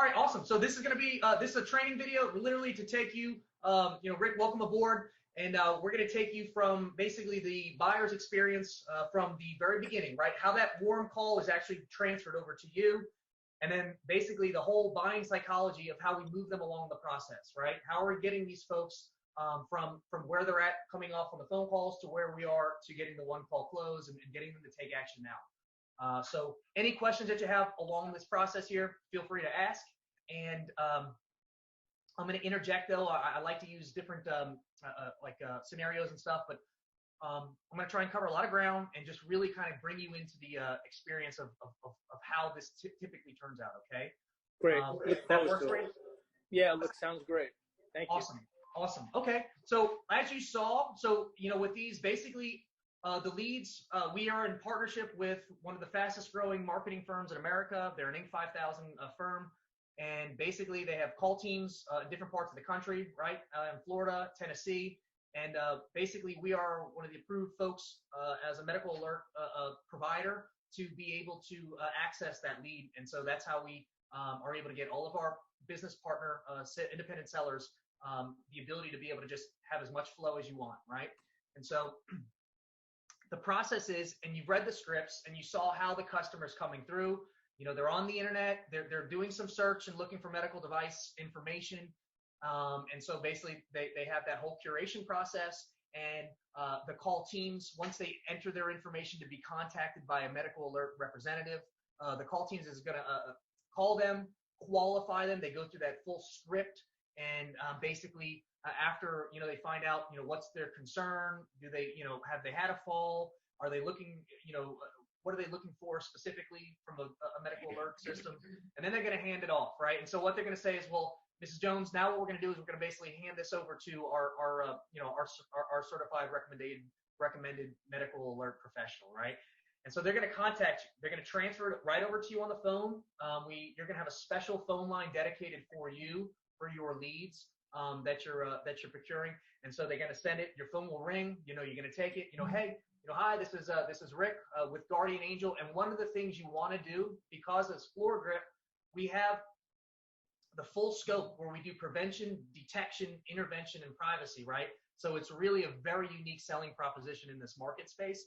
right, awesome. So this is going to be this is a training video, literally to take you. Rick, welcome aboard, and we're going to take you from basically the buyer's experience from the very beginning, right? How that warm call is actually transferred over to you, and then basically the whole buying psychology of how we move them along the process, right? How are we getting these folks from where they're at, coming off on the phone calls, to where we are to getting the one call close and getting them to take action now. So any questions that you have along this process here, feel free to ask. And I'm going to interject, though. I like to use different scenarios and stuff, but I'm going to try and cover a lot of ground and just really kind of bring you into the experience of how this typically turns out, okay? Great. That works great? Yeah, sounds great. Thank you. Awesome. Okay. So as you saw, with these, basically, the leads, we are in partnership with one of the fastest growing marketing firms in America. They're an Inc. 5000 firm. And basically they have call teams in different parts of the country, right? In Florida, Tennessee. And basically we are one of the approved folks as a medical alert provider to be able to access that lead. And so that's how we are able to get all of our business partner independent sellers the ability to be able to just have as much flow as you want, right? And so the process is, and you've read the scripts and you saw how the customer's coming through. They're on the internet, they're doing some search and looking for medical device information. And so basically they have that whole curation process, and the call teams, once they enter their information to be contacted by a medical alert representative, the call teams is going to call them, qualify them. They go through that full script, and basically after, they find out, what's their concern. Do they, have they had a fall? Are they looking, what are they looking for specifically from a medical alert system? And then they're going to hand it off, right? And so what they're going to say is, well, Mrs. Jones, now what we're going to do is we're going to basically hand this over to our certified recommended medical alert professional, right? And so they're going to contact you. They're going to transfer it right over to you on the phone. You're going to have a special phone line dedicated for you, for your leads that you're procuring. And so they're going to send it. Your phone will ring. You're going to take it. Hey. Hi, this is Rick with Guardian Angel. And one of the things you want to do, because as Floor Grip, we have the full scope where we do prevention, detection, intervention, and privacy, right? So it's really a very unique selling proposition in this market space.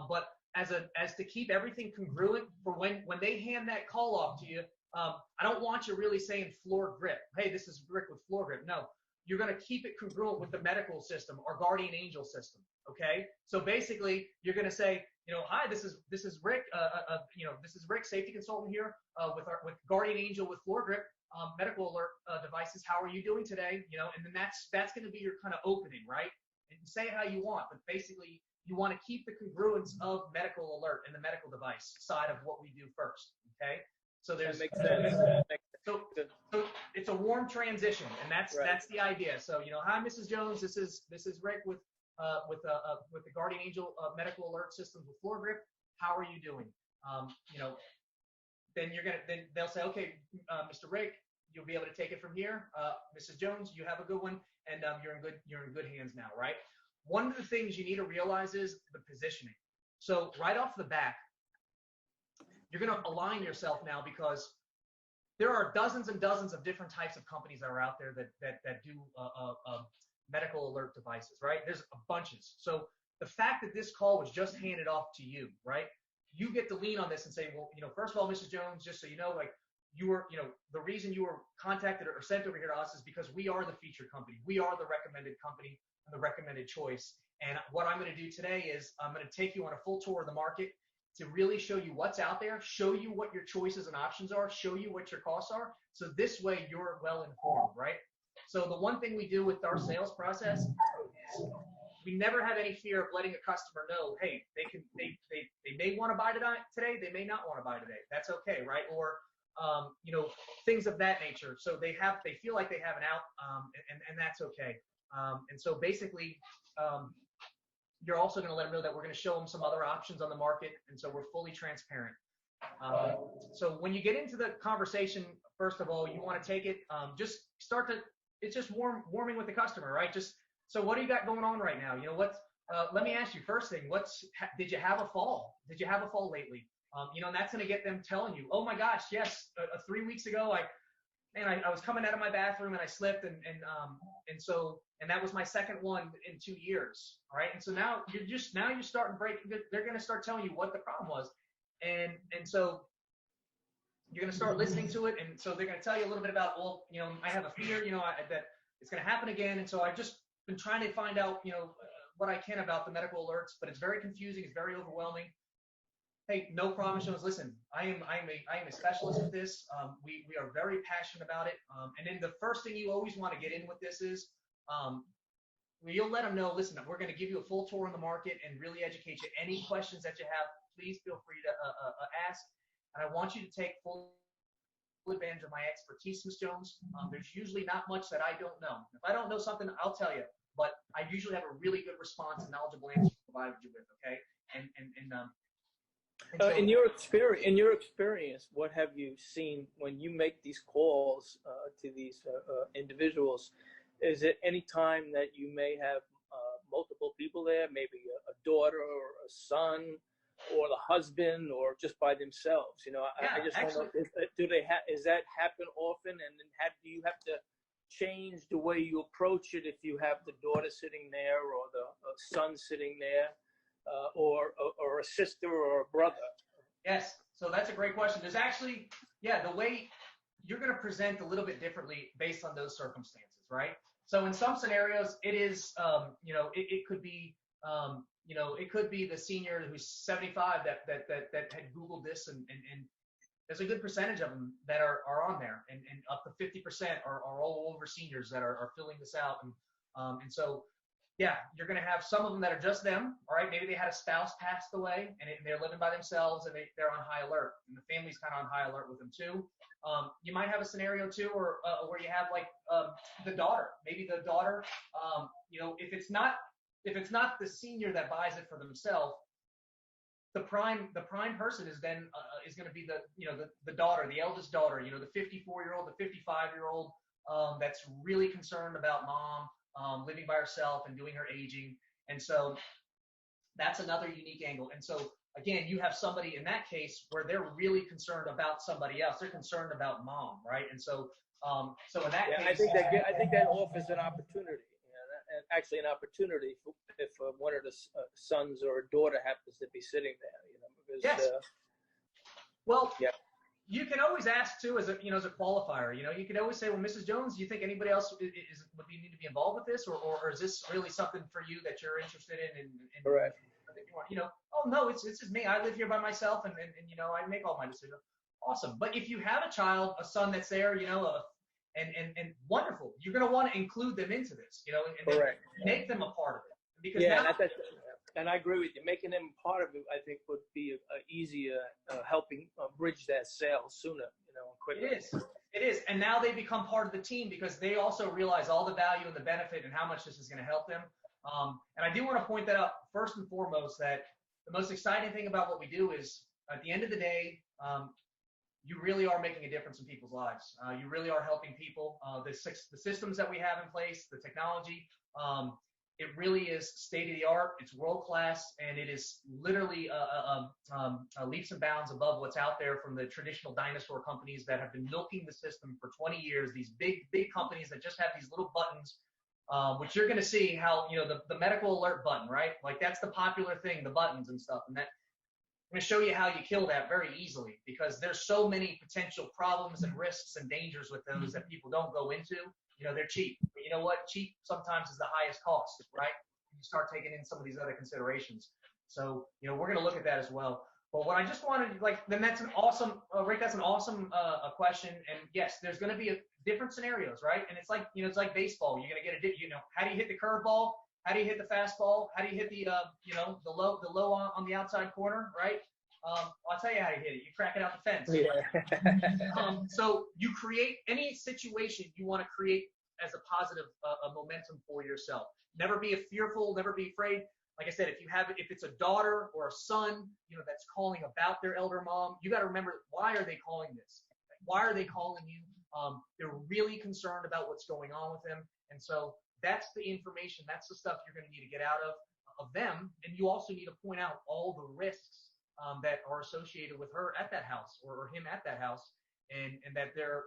But as to keep everything congruent for when they hand that call off to you, I don't want you really saying Floor Grip. Hey, this is Rick with Floor Grip. No, you're going to keep it congruent with the medical system, our Guardian Angel system. Okay, so basically you're going to say, hi, this is Rick, this is Rick, safety consultant here with Guardian Angel with Floor Grip medical alert devices. How are you doing today? And then that's going to be your kind of opening, right? And you say it how you want, but basically you want to keep the congruence of medical alert and the medical device side of what we do first. Okay, so there's that makes sense. So it's a warm transition, and that's the idea. So hi, Mrs. Jones, this is Rick with the Guardian Angel medical alert systems with Floor Grip. How are you doing? Then they'll say, okay, Mr. Rick, you'll be able to take it from here. Mrs. Jones, you have a good one, and you're in good hands now, right? One of the things you need to realize is the positioning. So right off the bat, you're going to align yourself now, because there are dozens and dozens of different types of companies that are out there that do medical alert devices, right? There's a bunches. So the fact that this call was just handed off to you, right? You get to lean on this and say, well, first of all, Mrs. Jones, just so you know, like you were, the reason you were contacted or sent over here to us is because we are the featured company. We are the recommended company and the recommended choice. And what I'm going to do today is I'm going to take you on a full tour of the market to really show you what's out there, show you what your choices and options are, show you what your costs are. So this way you're well informed, right? So the one thing we do with our sales process is we never have any fear of letting a customer know, hey, they may want to buy today, they may not want to buy today. That's okay, right? Or things of that nature. So they feel like they have an out, and that's okay. And so basically, you're also going to let them know that we're going to show them some other options on the market, and so we're fully transparent. So when you get into the conversation, first of all, you want to take it, just start to, it's just warming with the customer, right? So what do you got going on right now? Let me ask you first thing, did you have a fall? Did you have a fall lately? And that's going to get them telling you, oh my gosh, yes, 3 weeks ago, and I was coming out of my bathroom and I slipped, and that was my second one in 2 years. All right. And so now you're starting breaking. They're going to start telling you what the problem was. And so you're going to start listening to it. And so they're going to tell you a little bit about, well, I have a fear, that it's going to happen again. And so I've just been trying to find out, what I can about the medical alerts, but it's very confusing. It's very overwhelming. Hey, no problem, Jones. Listen, I am a specialist with this. We are very passionate about it. And then the first thing you always want to get in with this is, you'll let them know, listen, we're going to give you a full tour on the market and really educate you. Any questions that you have, please feel free to ask. And I want you to take full advantage of my expertise, Ms. Jones. There's usually not much that I don't know. If I don't know something, I'll tell you. But I usually have a really good response and knowledgeable answer to provide you with. Okay. So, in your experience, what have you seen when you make these calls to these individuals? Is it any time that you may have multiple people there, maybe a daughter or a son, or the husband, or just by themselves? I just don't know. Is that happen often? And then do you have to change the way you approach it if you have the daughter sitting there or the son sitting there, or a sister or a brother? Yes. So that's a great question. There's actually, the way you're going to present a little bit differently based on those circumstances, right? So in some scenarios, it is, it could be, it could be the senior who's 75 that had Googled this, and there's a good percentage of them that are on there, and up to 50% are all over seniors that are filling this out. And so, you're going to have some of them that are just them. All right. Maybe they had a spouse passed away and they're living by themselves, and they're on high alert, and the family's kind of on high alert with them too. You might have a scenario too, where you have like the daughter, maybe the daughter, if it's not the senior that buys it for themselves, the prime person is then is going to be the daughter, the eldest daughter, the 54-year-old, the 55-year-old that's really concerned about mom living by herself and doing her aging. And so that's another unique angle. And so again, you have somebody in that case where they're really concerned about somebody else. They're concerned about mom, right? And so in that case, I think that offers an opportunity. Actually, an opportunity if one of the sons or a daughter happens to be sitting there, because you can always ask too, as a qualifier. You can always say, well, Mrs. Jones, do you think anybody else would need to be involved with this, or is this really something for you that you're interested in? Correct. Oh no, it's just me. I live here by myself, and I make all my decisions. Awesome. But if you have a child, a son that's there, and wonderful, you're going to want to include them into this, and make them a part of it. Because and I agree with you. Making them part of it, I think, would be a easier helping bridge that sale sooner, quicker. It is. And now they become part of the team because they also realize all the value and the benefit and how much this is going to help them. And I do want to point that out first and foremost, that the most exciting thing about what we do is, at the end of the day, you really are making a difference in people's lives. You really are helping people. The systems that we have in place, the technology, it really is state of the art. It's world class, and it is literally leaps and bounds above what's out there from the traditional dinosaur companies that have been milking the system for 20 years. These big companies that just have these little buttons, which you're going to see how, the medical alert button, right? Like that's the popular thing, the buttons and stuff. And that I'm going to show you how you kill that very easily, because there's so many potential problems and risks and dangers with those that people don't go into. They're cheap, but you know what? Cheap sometimes is the highest cost, right? You start taking in some of these other considerations. So, we're going to look at that as well. But what I just wanted, then that's an awesome, Rick, that's an awesome question. And yes, there's going to be different scenarios, right? And it's like, it's like baseball. You're going to get how do you hit the curveball? How do you hit the fastball? How do you hit the, the low on the outside corner, right? I'll tell you how to hit it. You crack it out the fence. Yeah. So you create any situation you want to create as a positive momentum for yourself. Never be fearful. Never be afraid. Like I said, if it's a daughter or a son, that's calling about their elder mom, you got to remember, why are they calling this? Why are they calling you? They're really concerned about what's going on with them. And so that's the information. That's the stuff you're going to need to get out of them. And you also need to point out all the risks that are associated with her at that house or him at that house. and that their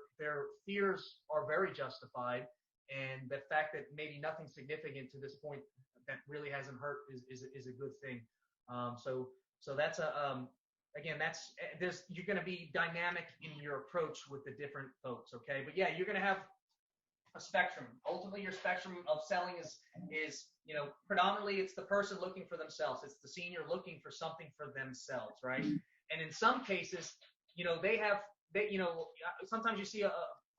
fears are very justified, and the fact that maybe nothing significant to this point that really hasn't hurt is a good thing. So that's again, you're going to be dynamic in your approach with the different folks, okay? But yeah, you're going to have a spectrum. Ultimately, your spectrum of selling is predominantly it's the person looking for themselves. It's the senior looking for something for themselves, right? And in some cases, sometimes you see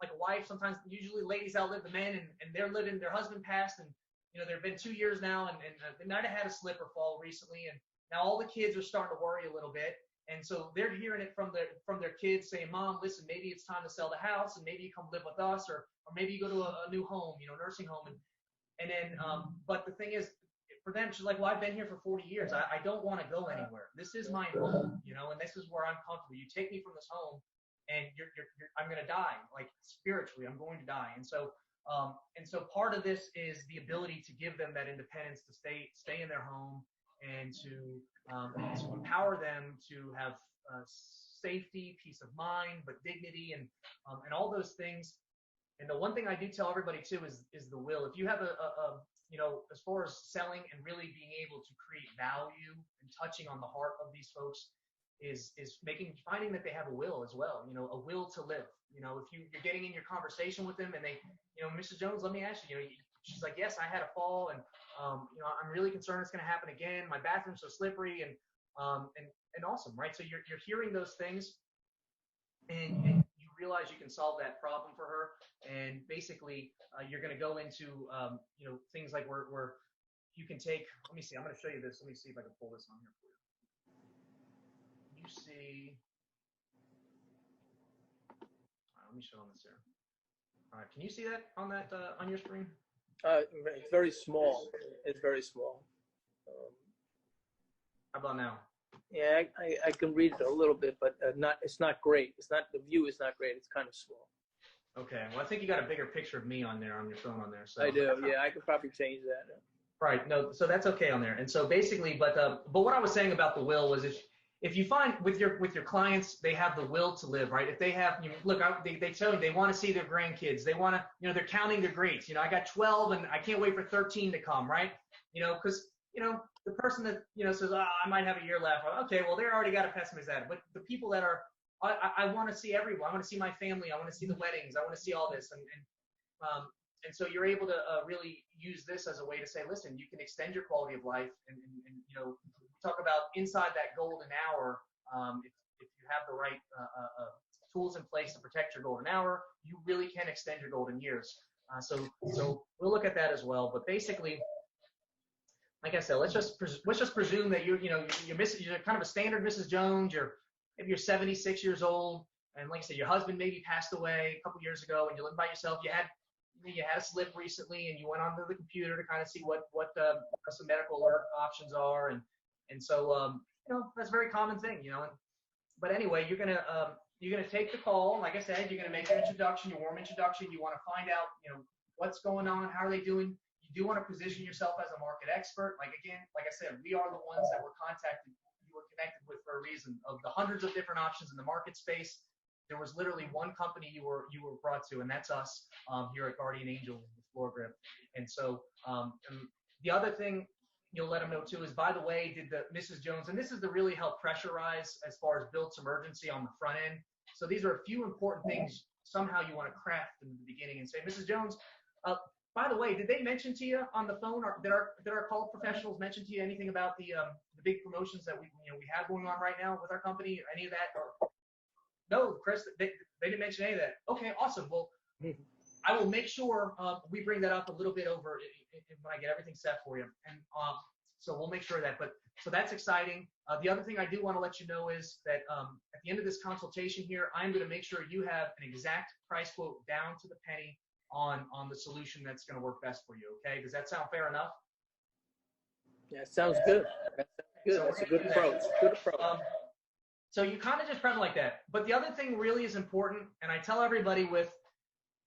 like a wife, sometimes usually ladies outlive the men, and their husband passed, and there have been 2 years now, and they might have had a slip or fall recently, and now all the kids are starting to worry a little bit. And so they're hearing it from their kids saying, Mom, listen, maybe it's time to sell the house, and maybe you come live with us, or maybe you go to a new home, nursing home. And then, but the thing is, for them, she's like, well, I've been here for 40 years. I don't want to go anywhere. This is my home, and this is where I'm comfortable. You take me from this home, and I'm going to die, like spiritually, I'm going to die. And so part of this is the ability to give them that independence to stay in their home, and to empower them to have safety, peace of mind, but dignity, and all those things. And the one thing I do tell everybody too is the will. If you have as far as selling and really being able to create value and touching on the heart of these folks, is finding that they have a will as well, a will to live. If you're getting in your conversation with them and they, Mrs. Jones, let me ask you, she's like, yes, I had a fall, and I'm really concerned it's going to happen again. My bathroom's so slippery, and awesome, right? So you're hearing those things, and you realize you can solve that problem for her, and basically you're going to go into things like where you can take. Let me see. I'm going to show you this. Let me see if I can pull this on here for you. You see. All right, let me show on this here. All right, can you see that on your screen? It's very small. It's very small. How about now? Yeah, I can read it a little bit, but it's not great. The view is not great. It's kind of small. Okay. Well, I think you got a bigger picture of me on there, on your phone on there. So I do. Yeah, I could probably change that. Right. No. So that's okay on there. And so basically, but what I was saying about the will was if you find with your clients, they have the will to live, right? If they have, they tell you they want to see their grandkids. They want to, they're counting their greats. I got 12 and I can't wait for 13 to come, right? Because, the person that, says, I might have a year left. Okay, well, they already got a pessimist at it. But the people that are, I want to see everyone. I want to see my family. I want to see the weddings. I want to see all this. And so you're able to really use this as a way to say, listen, you can extend your quality of life, and talk about inside that golden hour. If you have the right tools in place to protect your golden hour, you really can extend your golden years. So we'll look at that as well. But basically, like I said, let's just presume that you're kind of a standard Mrs. Jones. Maybe you're 76 years old, and like I said, your husband maybe passed away a couple years ago, and you live by yourself. You had a slip recently, and you went onto the computer to kind of see what some medical alert options are, and so that's a very common thing, But anyway, you're gonna take the call. Like I said, you're gonna make your introduction, your warm introduction. You want to find out, what's going on, how are they doing. You do want to position yourself as a market expert. Like I said, we are the ones that were contacted, you were connected with for a reason. Of the hundreds of different options in the market space, there was literally one company you were brought to, and that's us here at Guardian Angel with FloorGrip. And so the other thing you'll let them know too is, by the way, did the Mrs. Jones, and this is to really help pressurize as far as build some urgency on the front end. So these are a few important things somehow you want to craft in the beginning and say, Mrs. Jones, by the way, did they mention to you on the phone, or did our call professionals mention to you anything about the big promotions that we have going on right now with our company? Any of that? Or, no, Chris, they didn't mention any of that. Okay, awesome. Well, I will make sure we bring that up a little bit over when I get everything set for you. And so we'll make sure of that. But so that's exciting. The other thing I do want to let you know is that at the end of this consultation here, I'm going to make sure you have an exact price quote down to the penny on the solution that's going to work best for you. Okay? Does that sound fair enough? Yeah, sounds good. That's a good approach. Good approach. So you kind of just prep like that. But the other thing really is important, and I tell everybody with,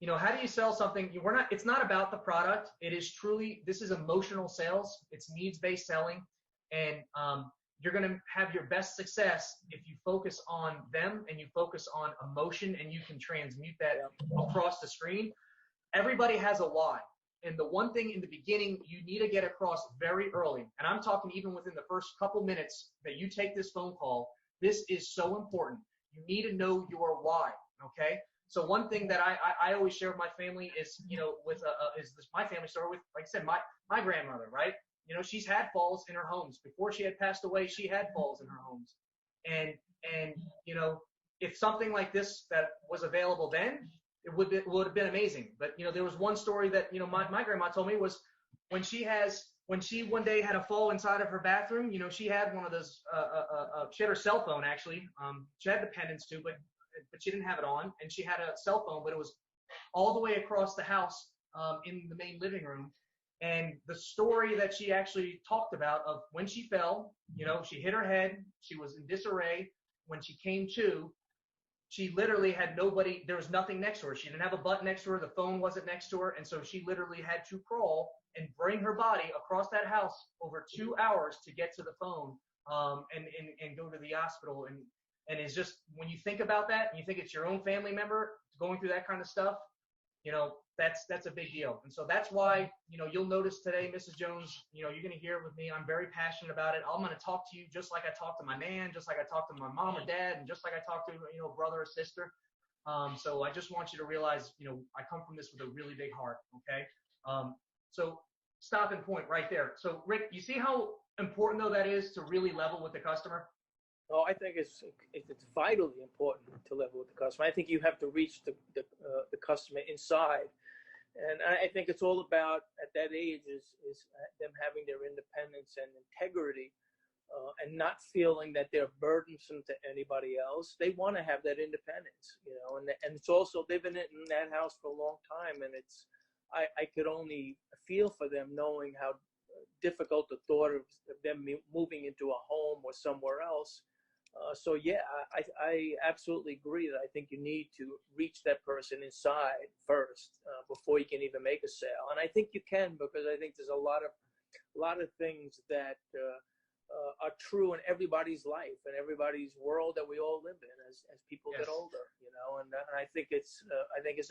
how do you sell something? It's not about the product. It is truly, this is emotional sales. It's needs-based selling. And you're going to have your best success if you focus on them and you focus on emotion, and you can transmute that across the screen. Everybody has a why. And the one thing in the beginning you need to get across very early, and I'm talking even within the first couple minutes that you take this phone call, this is so important. You need to know your why, okay? So one thing that I always share with my family is, you know, is this my family story with, like I said, my grandmother, right? You know, she's had falls in her homes. Before she had passed away, she had falls in her homes. And you know, if something like this that was available then, it would have been amazing. But, you know, there was one story that, you know, my grandma told me was when she one day had a fall inside of her bathroom, you know, she had one of those, she had her cell phone actually. She had the pendants too, but she didn't have it on, and she had a cell phone, but it was all the way across the house, in the main living room. And the story that she actually talked about of when she fell, you know, she hit her head, she was in disarray. When she came to, she literally had nobody, there was nothing next to her. She didn't have a butt next to her, the phone wasn't next to her, and so she literally had to crawl and bring her body across that house over 2 hours to get to the phone, and go to the hospital. And it's just, when you think about that, and you think it's your own family member going through that kind of stuff, you know, that's a big deal. And so that's why, you know, you'll notice today, Mrs. Jones, you know, you're going to hear it with me. I'm very passionate about it. I'm going to talk to you just like I talk to my man, just like I talk to my mom or dad, and just like I talk to, you know, a brother or sister. So I just want you to realize, you know, I come from this with a really big heart. Okay. So stopping point right there. So Rick, you see how important though that is to really level with the customer? Oh, I think it's vitally important to level with the customer. I think you have to reach the customer inside, and I think it's all about at that age is them having their independence and integrity, and not feeling that they're burdensome to anybody else. They want to have that independence, you know, and it's also they've been in that house for a long time, and it's I could only feel for them knowing how difficult the thought of them moving into a home or somewhere else. So yeah, I absolutely agree that I think you need to reach that person inside first, before you can even make a sale. And I think you can, because I think there's a lot of things that are true in everybody's life and everybody's world that we all live in as people get older, you know. And I think it's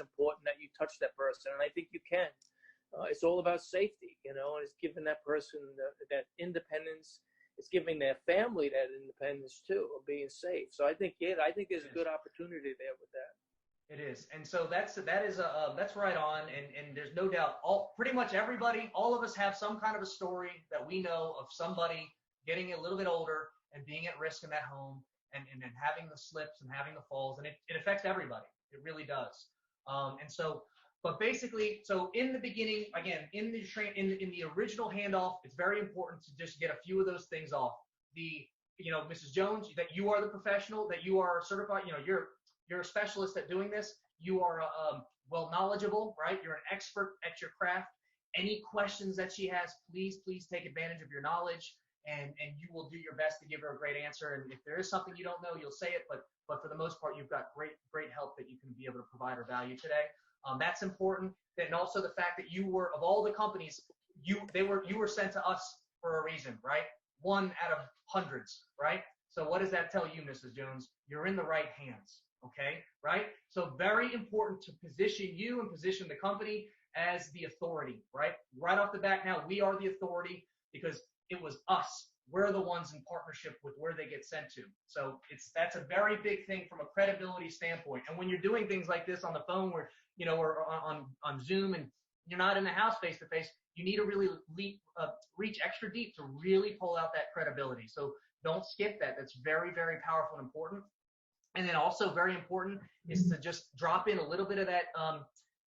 important that you touch that person, and I think you can. It's all about safety, you know, and it's giving that person that independence. It's giving their family that independence too, of being safe. So I think there's a good opportunity there with that. It is, and so that's right on, and there's no doubt. Pretty much everybody, all of us have some kind of a story that we know of somebody getting a little bit older and being at risk in that home, and having the slips and having the falls, and it affects everybody. It really does. And so. But basically, so in the beginning, again, in the original handoff, it's very important to just get a few of those things off. You know, Mrs. Jones, that you are the professional, that you are certified. You know, you're a specialist at doing this. You are well knowledgeable, right? You're an expert at your craft. Any questions that she has, please take advantage of your knowledge, and you will do your best to give her a great answer. And if there is something you don't know, you'll say it. But for the most part, you've got great help that you can be able to provide her value today. That's important. And also the fact that you were, of all the companies, you were sent to us for a reason, right? One out of hundreds, right? So what does that tell you, Mrs. Jones? You're in the right hands, okay? Right? So very important to position you and position the company as the authority, right? Right off the bat now, we are the authority because it was us. We're the ones in partnership with where they get sent to. So that's a very big thing from a credibility standpoint. And when you're doing things like this on the phone, where you know, or on Zoom, and you're not in the house face to face, you need to really reach extra deep to really pull out that credibility. So don't skip that. That's very, very powerful and important. And then also very important is to just drop in a little bit of that,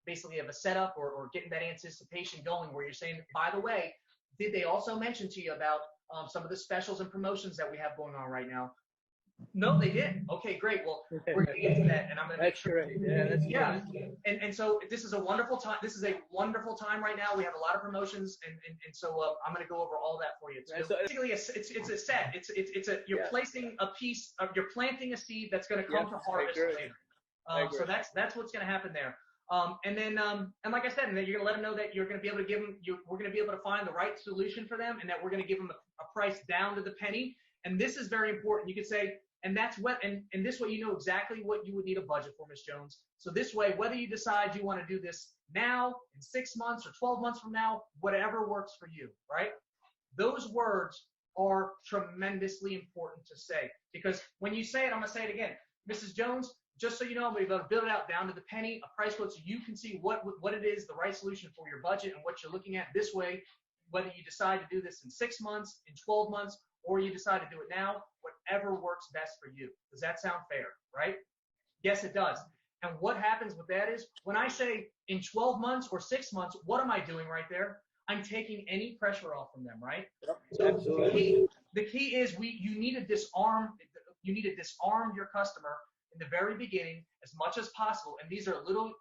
basically of a setup or getting that anticipation going, where you're saying, by the way, did they also mention to you about some of the specials and promotions that we have going on right now? No, they didn't. Okay, great. Well, we're going to get to that, and I'm going to make sure. Yeah. And so this is a wonderful time. This is a wonderful time right now. We have a lot of promotions, and so I'm going to go over all that for you. So basically, it's a set. You're placing a piece of, you're planting a seed that's going to come to harvest later. So that's what's going to happen there. And then, and like I said, and then you're going to let them know that you're going to be able to give them, we're going to be able to find the right solution for them, and that we're going to give them a price down to the penny. And this is very important. You could say, and that's what, and this way you know exactly what you would need a budget for, Ms. Jones. So this way, whether you decide you want to do this now, in 6 months or 12 months from now, whatever works for you, right? Those words are tremendously important to say, because when you say it, I'm going to say it again. Mrs. Jones, just so you know, we're going to build it out down to the penny, a price quote, so you can see what it is, the right solution for your budget and what you're looking at. This way, whether you decide to do this in 6 months, in 12 months, or you decide to do it now, whatever works best for you. Does that sound fair, right? Yes, it does. And what happens with that is, when I say in 12 months or 6 months, what am I doing right there? I'm taking any pressure off from them, right? So the key is you need to disarm your customer in the very beginning as much as possible. And these are little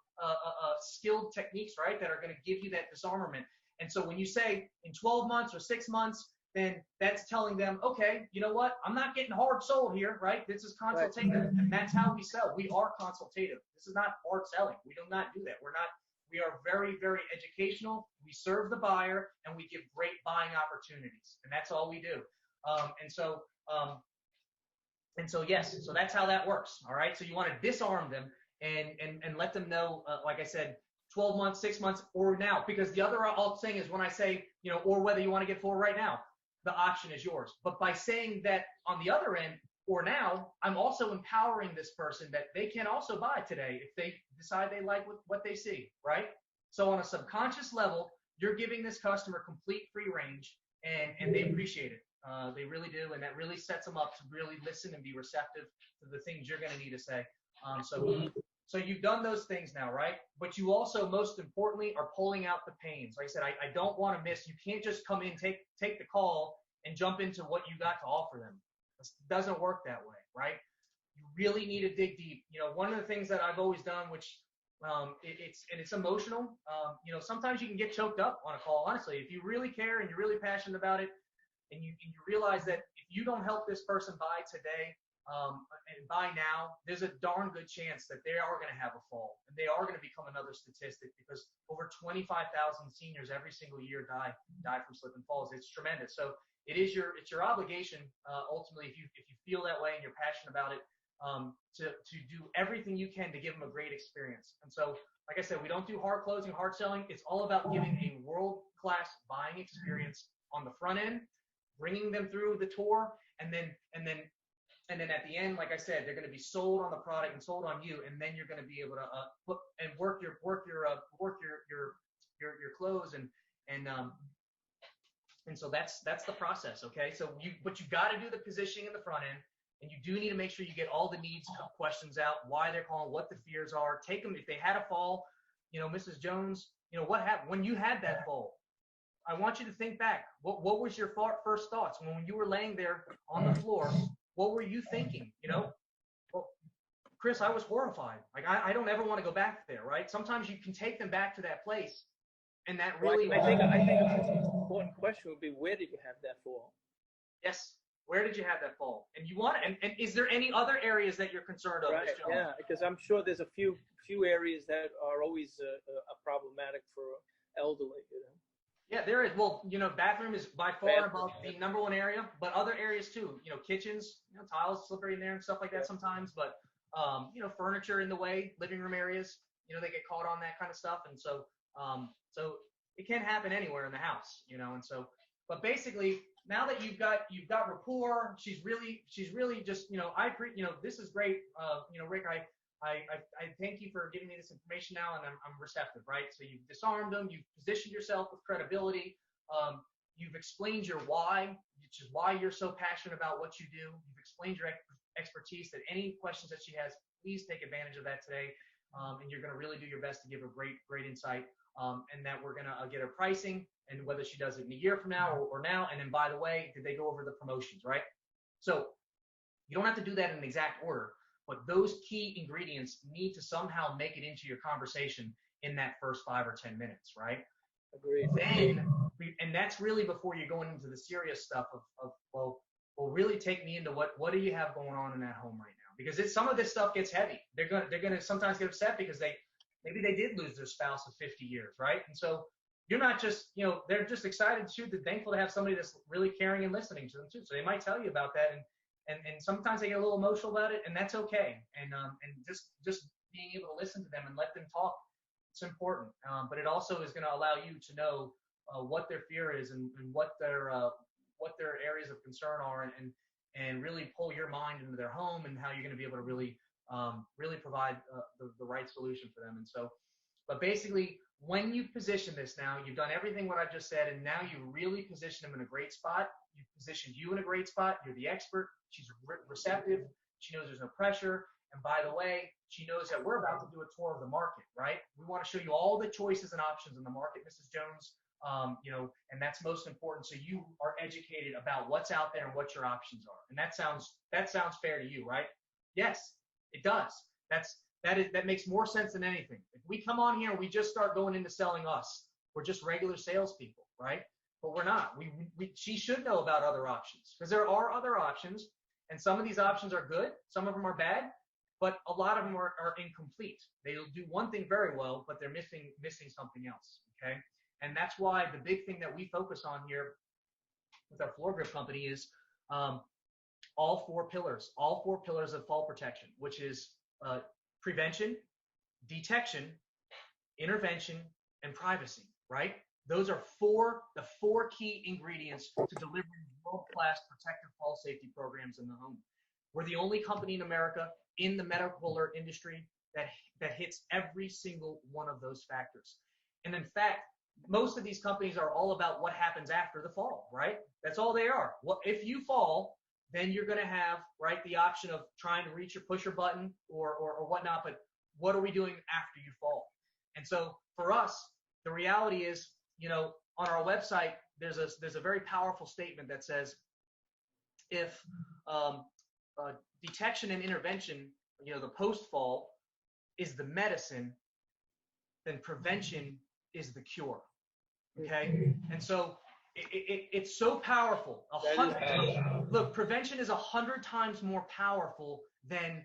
skilled techniques, right, that are going to give you that disarmament. And so when you say in 12 months or 6 months, then that's telling them, okay, you know what? I'm not getting hard sold here, right? This is consultative, right. And that's how we sell. We are consultative. This is not hard selling. We do not do that. We are very, very educational. We serve the buyer, and we give great buying opportunities, and that's all we do. Yes, so that's how that works. All right. So you want to disarm them and let them know, like I said, 12 months, 6 months, or now, because the other thing is when I say, or whether you want to get forward right now, the option is yours. But by saying that on the other end, or now, I'm also empowering this person that they can also buy today if they decide they like what they see, right? So on a subconscious level, you're giving this customer complete free range, and they appreciate it. They really do, and that really sets them up to really listen and be receptive to the things you're going to need to say. So you've done those things now, right? But you also, most importantly, are pulling out the pains. Like I said, I don't want to miss. You can't just come in, take the call, and jump into what you got to offer them. It doesn't work that way, right? You really need to dig deep. One of the things that I've always done, which it's emotional. Sometimes you can get choked up on a call. Honestly, if you really care and you're really passionate about it, and you realize that if you don't help this person buy today, and by now, there's a darn good chance that they are going to have a fall, and they are going to become another statistic, because over 25,000 seniors every single year die from slip and falls. It's tremendous. So it's your obligation, ultimately, if you feel that way and you're passionate about it, to do everything you can to give them a great experience. And so, like I said, we don't do hard closing, hard selling. It's all about giving a world-class buying experience on the front end, bringing them through the tour, and then at the end, like I said, they're going to be sold on the product and sold on you, and then you're going to be able to work your close, and so that's the process. Okay, so you got to do the positioning in the front end, and you do need to make sure you get all the needs questions out, why they're calling, what the fears are. Take them if they had a fall. Mrs. Jones, what happened when you had that fall? I want you to think back. What was your first thoughts when you were laying there on the floor? What were you thinking? Well, Chris, I was horrified. Like, I don't ever want to go back there, right? Sometimes you can take them back to that place, and that really. I think an important question would be, where did you have that fall? Yes, where did you have that fall? And you want, and is there any other areas that you're concerned of? Right. Yeah, because I'm sure there's a few areas that are always problematic for elderly. Yeah, there is. Well, bathroom is by far above the number one area, but other areas too. Kitchens, tiles slippery in there and stuff like that sometimes. But furniture in the way, living room areas, they get caught on that kind of stuff, and so it can happen anywhere in the house, And so, but basically, now that you've got rapport, she's really just this is great. Rick, I thank you for giving me this information now, and I'm receptive, right? So you've disarmed them, you've positioned yourself with credibility, you've explained your why, which is why you're so passionate about what you do. You've explained your expertise, that any questions that she has, please take advantage of that today, and you're going to really do your best to give her great insight, and that we're going to get her pricing, and whether she does it in a year from now or now, and then, by the way, did they go over the promotions, right? So you don't have to do that in exact order, but those key ingredients need to somehow make it into your conversation in that first 5 or 10 minutes, right? Agreed. And that's really before you're going into the serious stuff of well, really take me into what do you have going on in that home right now? Because some of this stuff gets heavy. They're gonna sometimes get upset because maybe they did lose their spouse of 50 years, right? And so you're not just, they're just excited too, they're thankful to have somebody that's really caring and listening to them too. So they might tell you about that, and sometimes they get a little emotional about it, and that's okay. And just being able to listen to them and let them talk, it's important. But it also is going to allow you to know what their fear is, and what their areas of concern are, and really pull your mind into their home, and how you're going to be able to really provide the right solution for them. And so, but basically, when you position this now, you've done everything what I just said, and now you really position them in a great spot. You've positioned you in a great spot. You're the expert. She's receptive. She knows there's no pressure. And by the way, she knows that we're about to do a tour of the market, right? We want to show you all the choices and options in the market, Mrs. Jones. And that's most important. So you are educated about what's out there and what your options are. And that sounds fair to you, right? Yes, it does. That makes more sense than anything. If we come on here and we just start going into selling us, we're just regular salespeople, right? But we're not. She should know about other options, because there are other options, and some of these options are good, some of them are bad, but a lot of them are incomplete. They'll do one thing very well, but they're missing something else. Okay, and that's why the big thing that we focus on here with our floor grip company is all four pillars of fall protection, which is prevention, detection, intervention, and privacy, right? Those are the four key ingredients to delivering world-class protective fall safety programs in the home. We're the only company in America in the medical alert industry that hits every single one of those factors. And in fact, most of these companies are all about what happens after the fall, right? That's all they are. Well, if you fall, then you're going to have, right, the option of trying to reach or push your button or whatnot. But what are we doing after you fall? And so for us, the reality is, on our website, there's a very powerful statement that says, if detection and intervention, the post-fall is the medicine, then prevention is the cure. Okay? And so it's so powerful. Look, prevention is 100 times more powerful than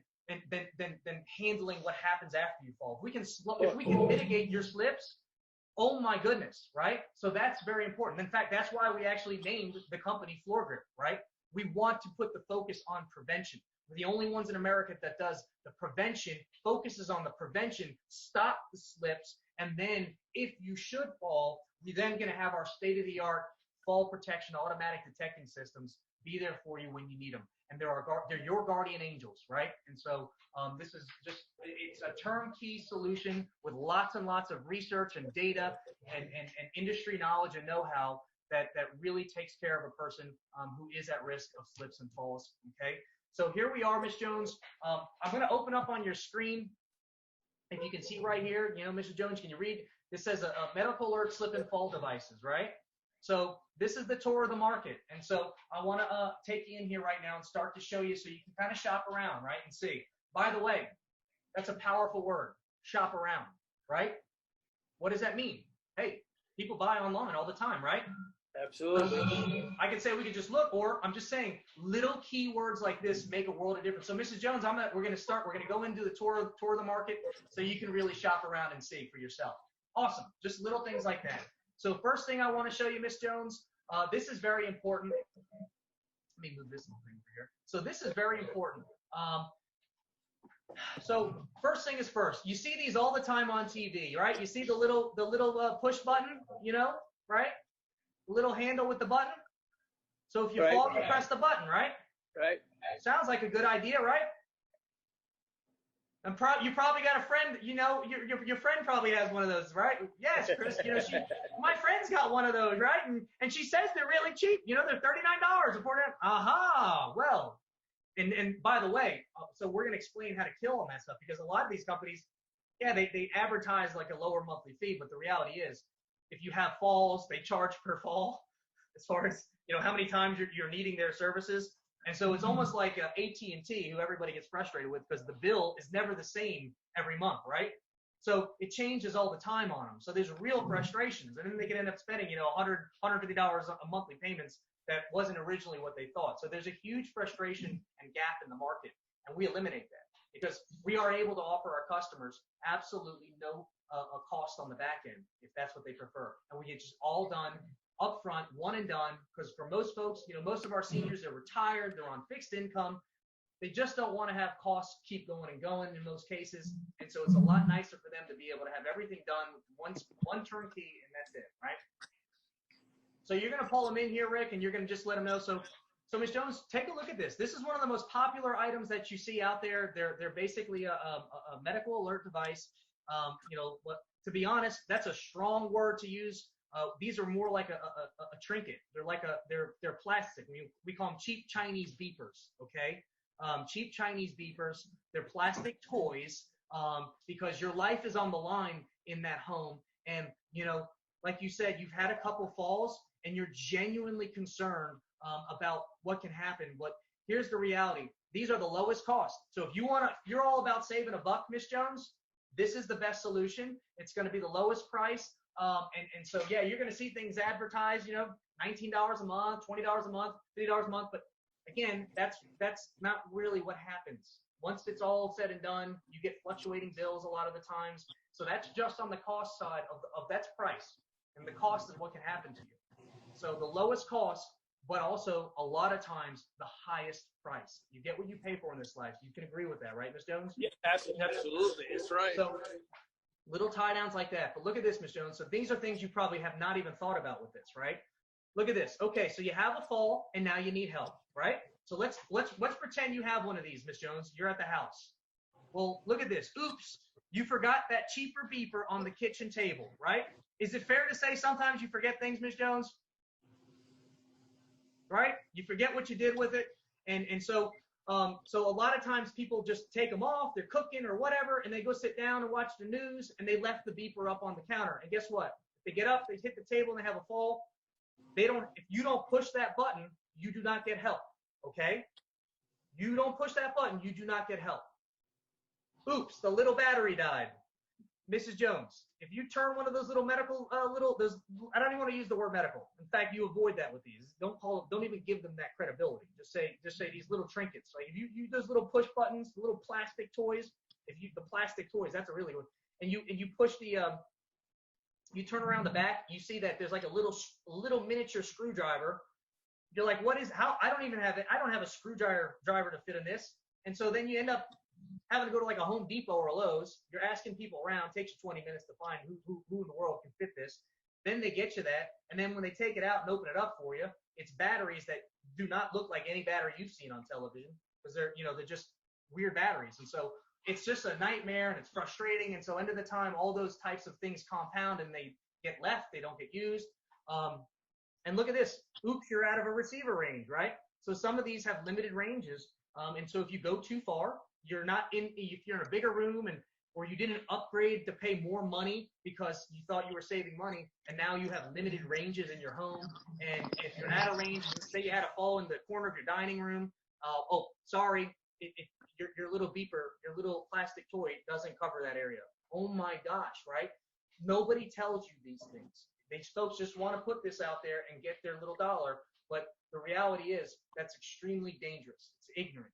handling what happens after you fall. If we can mitigate your slips, oh my goodness, right? So that's very important. In fact, that's why we actually named the company Floor Grip, right? We want to put the focus on prevention. We're the only ones in America that does the prevention, focuses on the prevention, stop the slips, and then if you should fall, we're then going to have our state-of-the-art fall protection automatic detecting systems be there for you when you need them. And they're your guardian angels, right? And so this is it's a turnkey solution with lots and lots of research and data and industry knowledge and know-how that really takes care of a person who is at risk of slips and falls, okay? So here we are, Ms. Jones. I'm going to open up on your screen. If you can see right here, Mrs. Jones, can you read? This says a medical alert slip and fall devices, right? So this is the tour of the market. And so I want to take you in here right now and start to show you so you can kind of shop around, right, and see. By the way, that's a powerful word, shop around, right? What does that mean? Hey, people buy online all the time, right? Absolutely. I could say we could just look, or I'm just saying little keywords like this make a world of difference. So Mrs. Jones, we're going to go into the tour of the market so you can really shop around and see for yourself. Awesome. Just little things like that. So first thing I want to show you, Miss Jones, this is very important. Let me move this little thing over here. So this is very important. So first thing is first. You see these all the time on TV, right? You see the little push button, right? Little handle with the button. So if you fall, you press the button, right? Right. Sounds like a good idea, right? And you probably got a friend, your friend probably has one of those, right? Yes, Chris, my friend's got one of those, right? And she says they're really cheap. They're $39 or $49. Aha, well, and by the way, so we're going to explain how to kill on that stuff, because a lot of these companies, yeah, they advertise like a lower monthly fee, but the reality is, if you have falls, they charge per fall as far as, how many times you're needing their services. And so it's almost like AT&T, who everybody gets frustrated with, because the bill is never the same every month, right? So it changes all the time on them. So there's real frustrations. And then they can end up spending, $100, $150 a monthly payments that wasn't originally what they thought. So there's a huge frustration and gap in the market, and we eliminate that. because we are able to offer our customers absolutely no a cost on the back end if that's what they prefer. And we get just all done up front, one and done, because for most folks, most of our seniors, they're retired, they're on fixed income. They just don't want to have costs keep going and going in most cases. And so it's a lot nicer for them to be able to have everything done with one turnkey, and that's it, right? So you're going to pull them in here, Rick, and you're going to just let them know. So Ms. Jones, take a look at this. This is one of the most popular items that you see out there. They're basically a medical alert device. To be honest, that's a strong word to use. These are more like a trinket. They're like they're plastic. We call them cheap Chinese beepers, okay? Cheap Chinese beepers. They're plastic toys because your life is on the line in that home. And, like you said, you've had a couple falls and you're genuinely concerned about what can happen. But here's the reality. These are the lowest cost. So if you're all about saving a buck, Miss Jones, this is the best solution. It's going to be the lowest price. And so, yeah, you're going to see things advertised, $19 a month, $20 a month, $50 a month. But again, that's not really what happens. Once it's all said and done, you get fluctuating bills a lot of the times. So that's just on the cost side of that's price. And the cost is what can happen to you. So the lowest cost, but also a lot of times the highest price. You get what you pay for in this life. You can agree with that, right, Ms. Jones? Yeah, absolutely. That's right. So little tie downs like that. But look at this, Ms. Jones. So these are things you probably have not even thought about with this, right? Look at this. Okay, so you have a fall and now you need help, right? So let's pretend you have one of these, Ms. Jones. You're at the house. Well, look at this. Oops, you forgot that cheaper beeper on the kitchen table, right? Is it fair to say sometimes you forget things, Ms. Jones? Right? You forget what you did with it. And so a lot of times people just take them off, they're cooking or whatever, and they go sit down and watch the news, and they left the beeper up on the counter. And guess what? If they get up, they hit the table, and they have a fall, if you don't push that button, you do not get help, okay? You don't push that button, you do not get help. Oops, the little battery died. Mrs. Jones, if you turn one of those little medical, I don't even want to use the word medical. In fact, you avoid that with these. Don't even give them that credibility. Just say these little trinkets. Like if you use those little push buttons, the little plastic toys, the plastic toys, that's a really good. And you push the, you turn around the back, you see that there's like a little miniature screwdriver. You're like, I don't have a screwdriver to fit in this. And so then you end up having to go to like a Home Depot or a Lowe's. You're asking people around, takes you 20 minutes to find who in the world can fit this. Then they get you that, and then when they take it out and open it up for you, it's batteries that do not look like any battery you've seen on television, because they're just weird batteries. And so it's just a nightmare and it's frustrating. And so end of the time, all those types of things compound and they get left, they don't get used. And look at this. Oops, you're out of a receiver range, right? So some of these have limited ranges. And so if you go too far, if you're in a bigger room or you didn't upgrade to pay more money because you thought you were saving money, and now you have limited ranges in your home. And if you're out of range, say you had a fall in the corner of your dining room, sorry, your little beeper, your little plastic toy doesn't cover that area. Oh my gosh, right? Nobody tells you these things. These folks just want to put this out there and get their little dollar, but the reality is that's extremely dangerous. It's ignorant.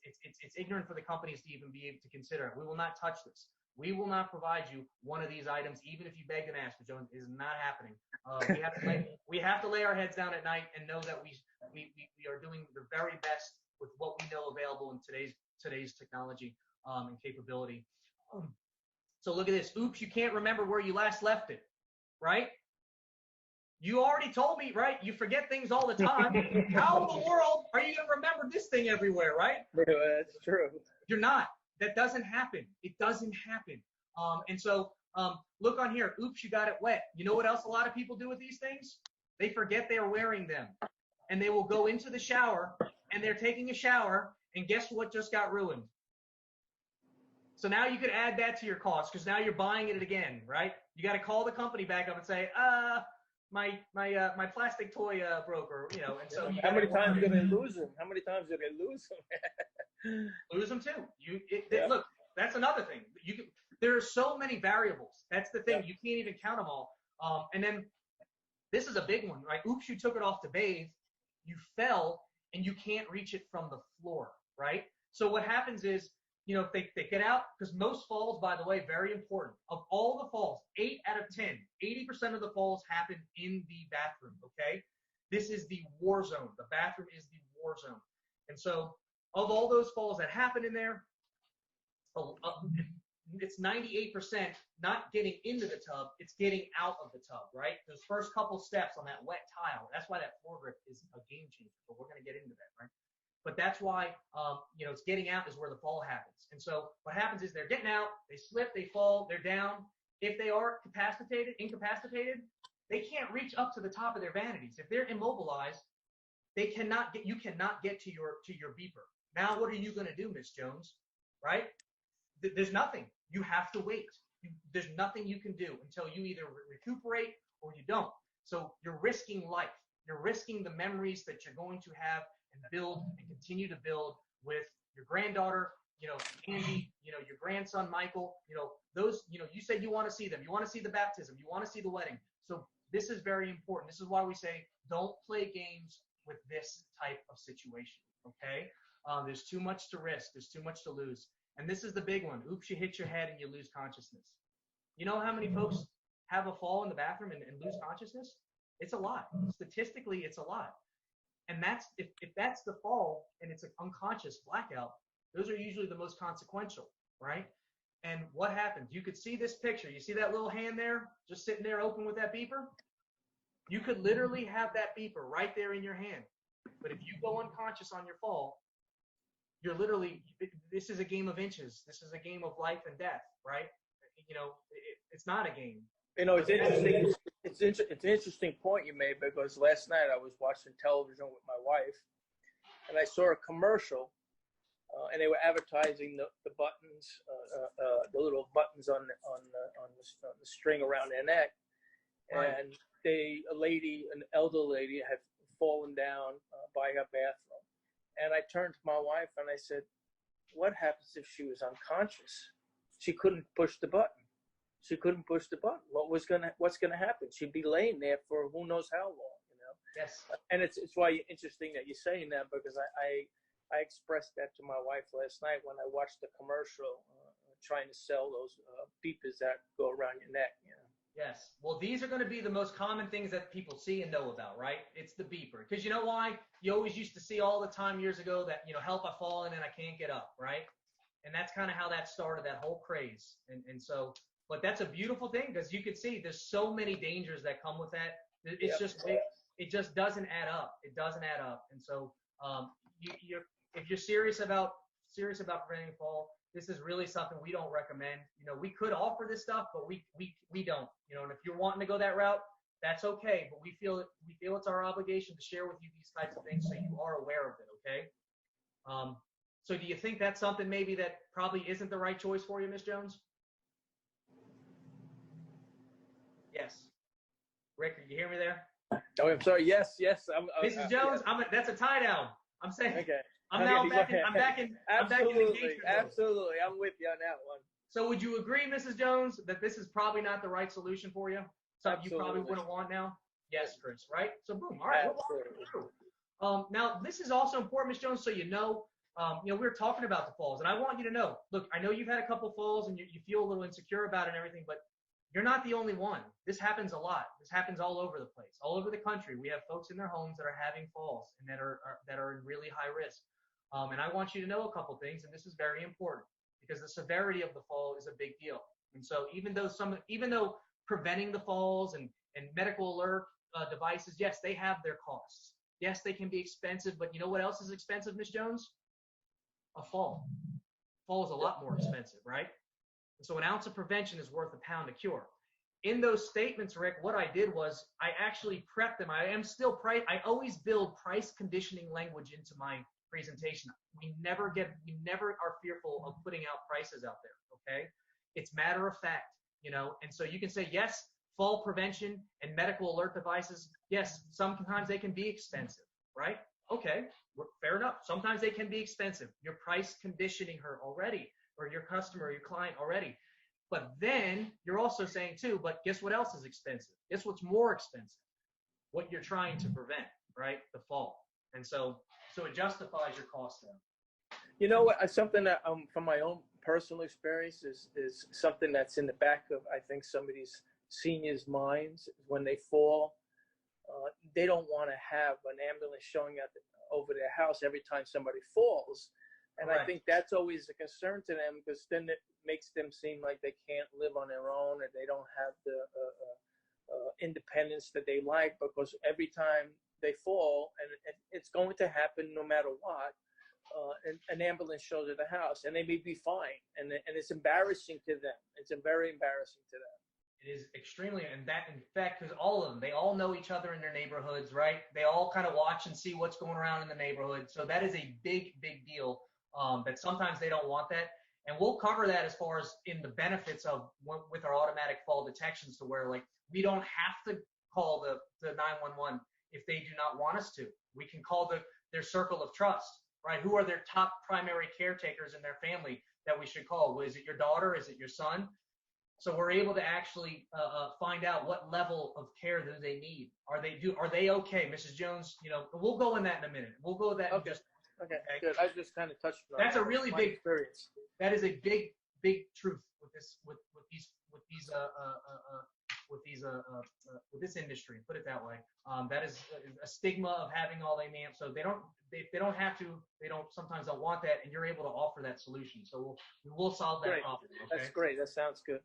It's ignorant for the companies to even be able to consider it. We will not touch this. We will not provide you one of these items, even if you begged and asked. Jones, it is not happening. We have to lay our heads down at night and know that we are doing the very best with what we know available in today's technology and capability. So look at this. Oops, you can't remember where you last left it, right? You already told me, right? You forget things all the time. How in the world are you going to remember this thing everywhere, right? Yeah, that's true. You're not. That doesn't happen. It doesn't happen. And so look on here. Oops, you got it wet. You know what else a lot of people do with these things? They forget they're wearing them. And they will go into the shower, and they're taking a shower, and guess what just got ruined? So now you could add that to your cost, because now you're buying it again, right? You got to call the company back up and say, my plastic toy broke, or and so how many times did they lose them? How many times did they lose them? Lose them too. Look, that's another thing. There are so many variables. That's the thing. You can't even count them all. And then this is a big one, right? Oops, you took it off to bathe. You fell and you can't reach it from the floor, right? So what happens is if they get out, because most falls, by the way, very important. Of all the falls, 8 out of 10, 80% of the falls happen in the bathroom, okay? This is the war zone. The bathroom is the war zone. And so of all those falls that happen in there, it's 98% not getting into the tub, it's getting out of the tub, right? Those first couple steps on that wet tile, that's why that floor grip is a game changer, but we're going to get into that, right? But that's why, it's getting out is where the fall happens. And so what happens is they're getting out, they slip, they fall, they're down. If they are incapacitated, they can't reach up to the top of their vanities. If they're immobilized, you cannot get to your beeper. Now, what are you going to do, Miss Jones? Right? There's nothing. You have to wait. There's nothing you can do until you either recuperate or you don't. So you're risking life. You're risking the memories that you're going to have and build and continue to build with your granddaughter, Andy, your grandson, Michael, those, you said you want to see them. You want to see the baptism. You want to see the wedding. So this is very important. This is why we say don't play games with this type of situation, okay? There's too much to risk. There's too much to lose. And this is the big one. Oops, you hit your head and you lose consciousness. You know how many folks have a fall in the bathroom and lose consciousness? It's a lot. Statistically, it's a lot. And that's if that's the fall and it's an unconscious blackout, those are usually the most consequential, right? And what happens? You could see this picture. You see that little hand there just sitting there open with that beeper? You could literally have that beeper right there in your hand. But if you go unconscious on your fall, you're literally, this is a game of inches. This is a game of life and death, right? It's not a game. It's interesting. It's an interesting point you made, because last night I was watching television with my wife, and I saw a commercial, and they were advertising the buttons, the little buttons on the string around their neck, and an elder lady, had fallen down by her bathroom, and I turned to my wife and I said, "What happens if she was unconscious? She couldn't push the button. She couldn't push the button. What's gonna happen? She'd be laying there for who knows how long, Yes. And it's why interesting that you're saying that, because I expressed that to my wife last night when I watched the commercial trying to sell those beepers that go around your neck. Yes. Well, these are going to be the most common things that people see and know about, right? It's the beeper. Because you know why? You always used to see all the time years ago that, help, I've fallen and I can't get up, right? And that's kind of how that started, that whole craze. And so, but that's a beautiful thing, because you could see there's so many dangers that come with that. It's it just doesn't add up. It doesn't add up. And so if you're serious about preventing a fall, this is really something we don't recommend. We could offer this stuff, but we don't. And if you're wanting to go that route, that's okay. But we feel it's our obligation to share with you these types of things so you are aware of it. Okay. So do you think that's something maybe that probably isn't the right choice for you, Miss Jones? Yes. Rick, you hear me there? Oh, I'm sorry. Yes. Mrs. Jones, yes. That's a tie down. I'm saying. Okay. I'm back in Absolutely. Absolutely. I'm with you on that one. So would you agree, Mrs. Jones, that this is probably not the right solution for you? Something Absolutely. You probably wouldn't want now? Yes, Chris, right? So boom. All right. Now, this is also important, Ms. Jones, so we were talking about the falls, and I want you to know, look, I know you've had a couple falls and you feel a little insecure about it and everything, but you're not the only one. This happens a lot. This happens all over the place, all over the country. We have folks in their homes that are having falls and that are in really high risk. And I want you to know a couple things, and this is very important because the severity of the fall is a big deal. And so even though preventing the falls and medical alert devices, yes, they have their costs. Yes, they can be expensive, but you know what else is expensive, Ms. Jones? A fall. Fall is a lot more expensive, right? And so an ounce of prevention is worth a pound of cure. In those statements, Rick, what I did was I actually prepped them. I always build price conditioning language into my presentation. We never are fearful of putting out prices out there, okay? It's matter of fact, and so you can say, yes, fall prevention and medical alert devices, yes, sometimes they can be expensive, right? Okay, fair enough. Sometimes they can be expensive. You're price conditioning her already, or your customer, your client already. But then you're also saying too, but guess what else is expensive? Guess what's more expensive? What you're trying to prevent, right? The fall. And so it justifies your cost then. You know what? Something that from my own personal experience is something that's in the back of I think some of these seniors' minds when they fall. They don't want to have an ambulance showing up over their house every time somebody falls. And Correct. I think that's always a concern to them because then it makes them seem like they can't live on their own or they don't have the independence that they like because every time they fall, and it's going to happen no matter what, an ambulance shows at the house and they may be fine. And it's embarrassing to them. It's very embarrassing to them. It is extremely, and that in fact, because all of them, they all know each other in their neighborhoods, right? They all kind of watch and see what's going around in the neighborhood. So that is a big, big deal. That sometimes they don't want that, and we'll cover that as far as in the benefits of with our automatic fall detections, to where like we don't have to call the 911 if they do not want us to. We can call their circle of trust, right? Who are their top primary caretakers in their family that we should call? Is it your daughter? Is it your son? So we're able to actually find out what level of care do they need. Are they okay, Mrs. Jones? You know, we'll go in that in a minute. We'll go with that. Okay. Okay. Good. I just kind of touched on that's a really big experience. That is a big, big truth with this industry. Put it that way. That is a stigma of having all they name. So they don't have to. They sometimes don't want that, and you're able to offer that solution. So we'll solve that problem. Okay? That's great. That sounds good.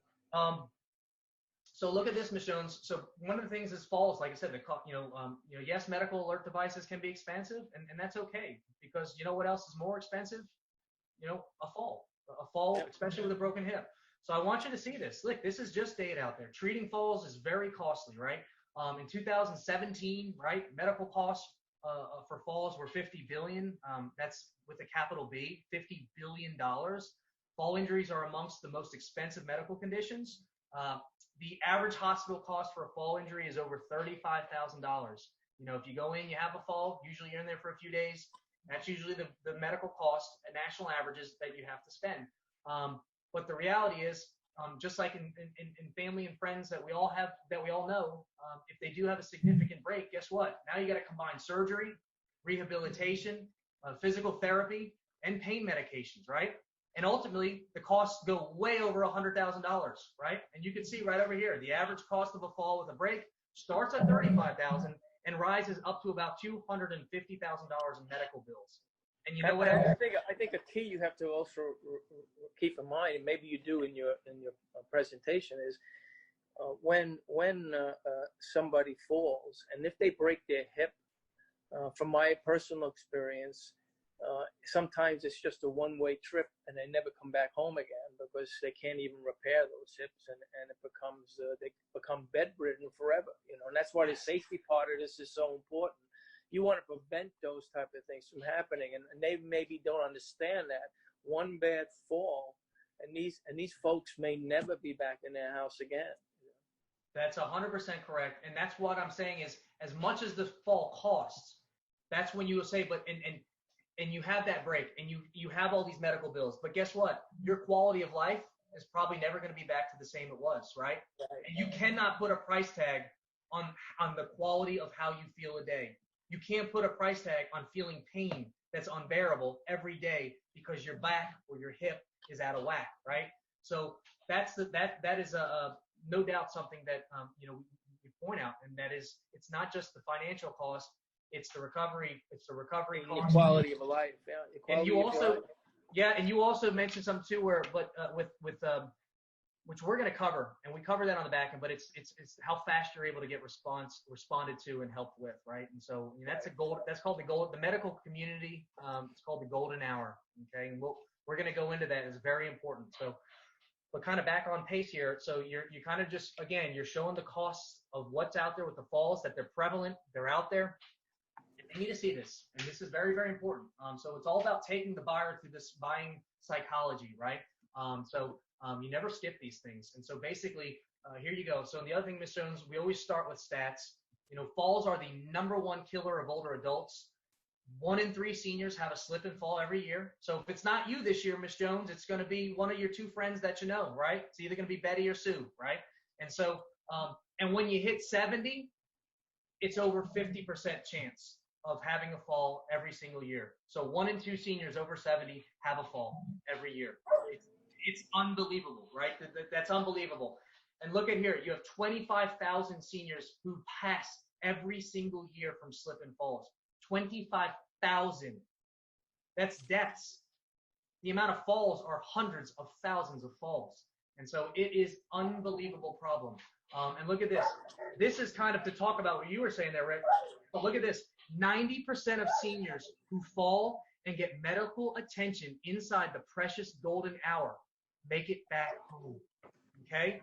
So look at this, Ms. Jones. So one of the things is falls, like I said, yes, medical alert devices can be expensive, and that's okay, because you know what else is more expensive? A fall, especially with a broken hip. So I want you to see this. Look, this is just data out there. Treating falls is very costly, right? In 2017, right, medical costs for falls were $50 billion. That's with a capital B, $50 billion. Fall injuries are amongst the most expensive medical conditions. The average hospital cost for a fall injury is over $35,000. If you go in, you have a fall, usually you're in there for a few days. That's usually the medical cost at national averages that you have to spend. But the reality is, just like in family and friends that we all know, if they do have a significant break, guess what? Now you got to combine surgery, rehabilitation, physical therapy, and pain medications, right? And ultimately, the costs go way over $100,000, right? And you can see right over here, the average cost of a fall with a break starts at $35,000 and rises up to about $250,000 in medical bills. And you know what? I think a key you have to also keep in mind, and maybe you do in your presentation, is when somebody falls, and if they break their hip, from my personal experience, sometimes it's just a one-way trip and they never come back home again because they can't even repair those hips, and it becomes they become bedridden forever, and that's why the safety part of this is so important. You want to prevent those type of things from happening, and they maybe don't understand that one bad fall and these folks may never be back in their house again. That's 100% correct, and that's what I'm saying is, as much as the fall costs, that's when you will say, but and you have that break, and you have all these medical bills, but guess what? Your quality of life is probably never going to be back to the same it was, right? And you cannot put a price tag on the quality of how you feel a day. You can't put a price tag on feeling pain that's unbearable every day because your back or your hip is out of whack, right? So that is no doubt something that we point out, and that is, it's not just the financial cost. It's the recovery. It's the recovery cost. The quality of life. Yeah. And you also mentioned something too, which we're going to cover, and we cover that on the back end. But it's how fast you're able to get responded to and helped with, right? And so that's that's called the medical community. It's called the golden hour. Okay, and we're going to go into that. It's very important. So, but kind of back on pace here. So you kind of just, again, you're showing the costs of what's out there with the falls, that they're prevalent, they're out there. They need to see this, and this is very, very important. So it's all about taking the buyer through this buying psychology, right? You never skip these things. And so basically, here you go. So the other thing, Ms. Jones, we always start with stats. Falls are the #1 killer of older adults. 1 in 3 seniors have a slip and fall every year. So if it's not you this year, Ms. Jones, it's going to be one of your 2 friends that you know, right? It's either going to be Betty or Sue, right? And so, and when you hit 70, it's over 50% chance of having a fall every single year. So 1 in 2 seniors over 70 have a fall every year. It's unbelievable, right? That's unbelievable. And look at here, you have 25,000 seniors who pass every single year from slip and falls. 25,000. That's deaths. The amount of falls are hundreds of thousands of falls. And so it is unbelievable problem. And look at this. This is kind of to talk about what you were saying there, Rick. But look at this. 90% of seniors who fall and get medical attention inside the precious golden hour make it back home. Okay?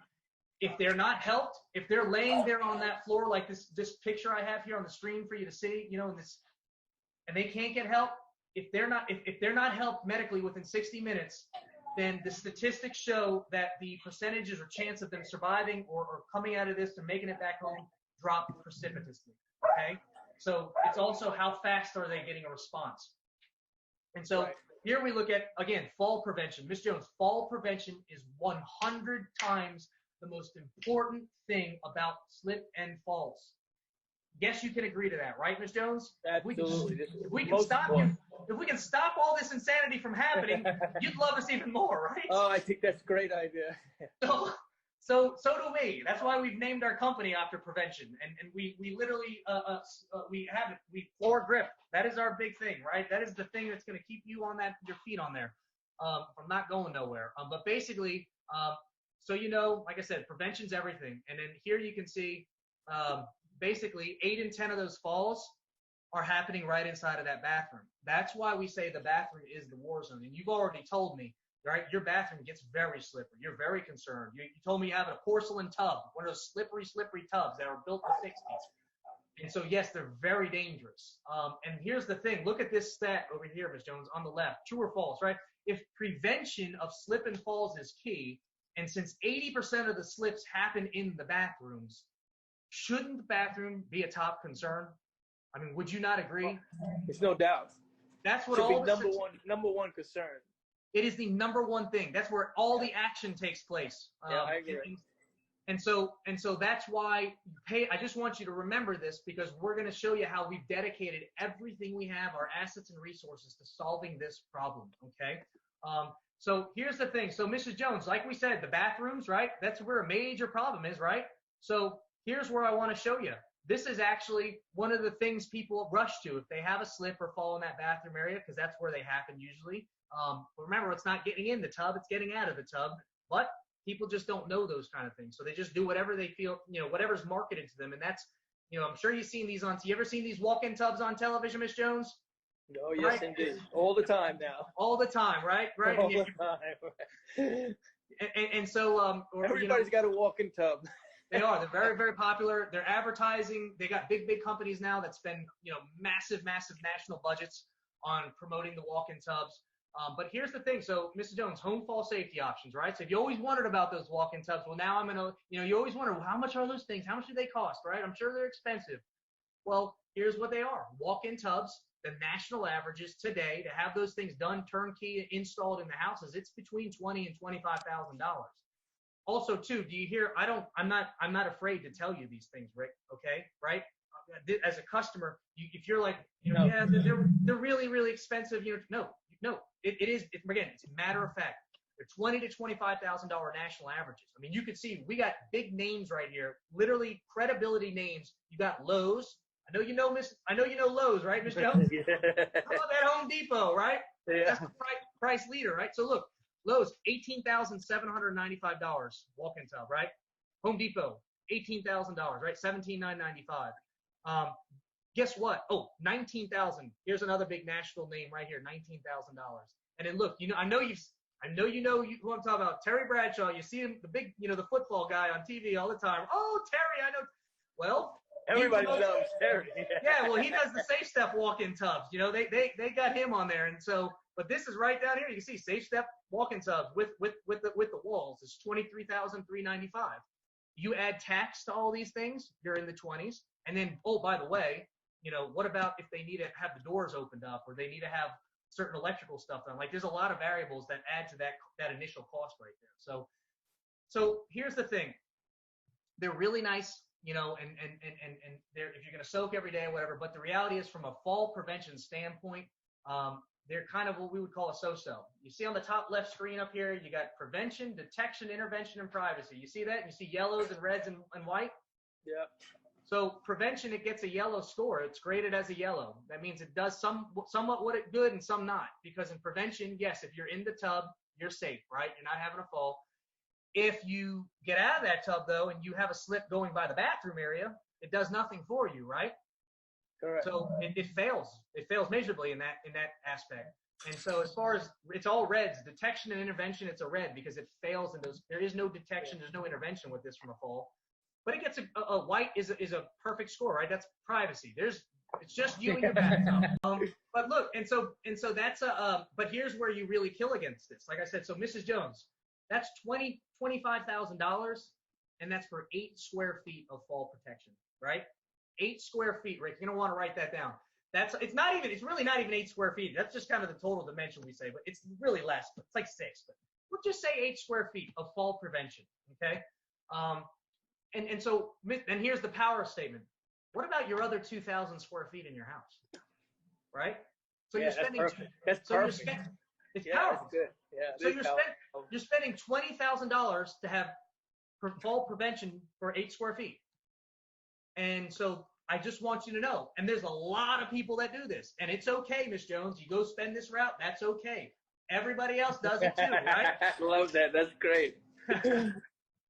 If they're not helped, if they're laying there on that floor like this picture I have here on the screen for you to see, you know, and they can't get help, if they're not helped medically within 60 minutes, then the statistics show that the percentages or chance of them surviving or coming out of this and making it back home drop precipitously. Okay? So it's also how fast are they getting a response. And so here we look at, again, fall prevention. Ms. Jones, fall prevention is 100 times the most important thing about slip and falls. Guess you can agree to that, right, Ms. Jones? Absolutely. If we can stop all this insanity from happening, you'd love us even more, right? Oh, I think that's a great idea. So do we. That's why we've named our company after prevention, and we literally we have it. We floor grip. That is our big thing, right? That is the thing that's going to keep you on your feet on there, from not going nowhere. But basically, so you know, like I said, prevention's everything. And then here you can see, basically 8 in 10 of those falls are happening right inside of that bathroom. That's why we say the bathroom is the war zone. And you've already told me, right, your bathroom gets very slippery. You're very concerned. You told me you have a porcelain tub, one of those slippery tubs that were built in the 60s. And so, yes, they're very dangerous. And here's the thing. Look at this stat over here, Ms. Jones, on the left. True or false, right? If prevention of slip and falls is key, and since 80% of the slips happen in the bathrooms, shouldn't the bathroom be a top concern? I mean, would you not agree? There's no doubt. That's what should all be number one concern. It is the number one thing. That's where all the action takes place. Yeah, I agree. And so that's why I just want you to remember this, because we're going to show you how we've dedicated everything we have, our assets and resources, to solving this problem. Okay. So here's the thing. So Mrs. Jones, like we said, the bathrooms, right? That's where a major problem is, right? So here's where I want to show you. This is actually one of the things people rush to if they have a slip or fall in that bathroom area, because that's where they happen usually. But remember, it's not getting in the tub, it's getting out of the tub. But people just don't know those kind of things. So they just do whatever they feel, you know, whatever's marketed to them. And that's, you know, I'm sure you've seen these you ever seen these walk-in tubs on television, Miss Jones? Oh, yes, right? Indeed. All the time now. All the time, right? Right. All the time. And so, everybody's got a walk-in tub. They are. They're very, very popular. They're advertising. They got big companies now that spend, you know, massive national budgets on promoting the walk-in tubs. But here's the thing. So, Mrs. Jones, home fall safety options, right? So if you always wondered about those walk-in tubs, well, now I'm going to, you know, you always wonder, well, how much are those things? How much do they cost, right? I'm sure they're expensive. Well, here's what they are. Walk-in tubs, the national averages today to have those things done, turnkey, installed in the houses, it's between $20,000 and $25,000. Also, too, do you hear? I'm not afraid to tell you these things, Rick. Okay, right? As a customer, if you're like, you know, yeah, they're really, really expensive. You know, no, it is. Again, it's a matter of fact. They're $20,000 to $25,000 national averages. I mean, you can see we got big names right here, literally credibility names. You got Lowe's. I know you know Lowe's, right, Miss Jones? Yeah. How about that Home Depot, right? Yeah. That's the price leader, right? So look. Lowe's, $18,795 walk-in tub, right? Home Depot, $18,000, right? $17,995. Guess what? Oh, $19,000. Here's another big national name right here, $19,000. And then look, you know, I know you know who I'm talking about, Terry Bradshaw. You see him, the big, you know, the football guy on TV all the time. Oh, Terry, I know. Well, everybody knows Terry. Yeah, well, he does the Safe Step walk-in tubs. You know, they got him on there, and so. But this is right down here. You can see Safe Step walk-in tubs with the walls. It's $23,395. You add tax to all these things, you're in the 20s. And then, oh, by the way, you know, what about if they need to have the doors opened up or they need to have certain electrical stuff done? Like, there's a lot of variables that add to that initial cost right there. So here's the thing. They're really nice. you know, and they're, if you're going to soak every day or whatever, but the reality is from a fall prevention standpoint, they're kind of what we would call a so-so. You see on the top left screen up here, you got prevention, detection, intervention, and privacy. You see that? You see yellows and reds and white? Yeah. So prevention, it gets a yellow score. It's graded as a yellow. That means it does somewhat what it good and some not. Because in prevention, yes, if you're in the tub, you're safe, right? You're not having a fall. If you get out of that tub, though, and you have a slip going by the bathroom area, it does nothing for you, right? Correct. So it fails. It fails miserably in that aspect. And so as far as it's all reds, detection and intervention, it's a red because it fails in those. There is no detection. There's no intervention with this from a fall. But it gets a white is a perfect score, right? That's privacy. It's just you and your bathtub. But look, and so that's but here's where you really kill against this. Like I said, so Mrs. Jones, that's $25,000, and that's for 8 square feet of fall protection, right? 8 square feet, Rick. You're gonna want to write that down. It's really not even 8 square feet. That's just kind of the total dimension we say, but it's really less. But it's like 6. But we'll just say 8 square feet of fall prevention. Okay. And so here's the power statement. What about your other 2,000 square feet in your house? Right. So you're spending. That's perfect. It's powerful. That's good. Yeah. So you're spending $20,000 to have fall prevention for 8 square feet. And so I just want you to know, and there's a lot of people that do this, and it's okay, Miss Jones. You go spend this route, that's okay. Everybody else does it too, right? Love that. That's great.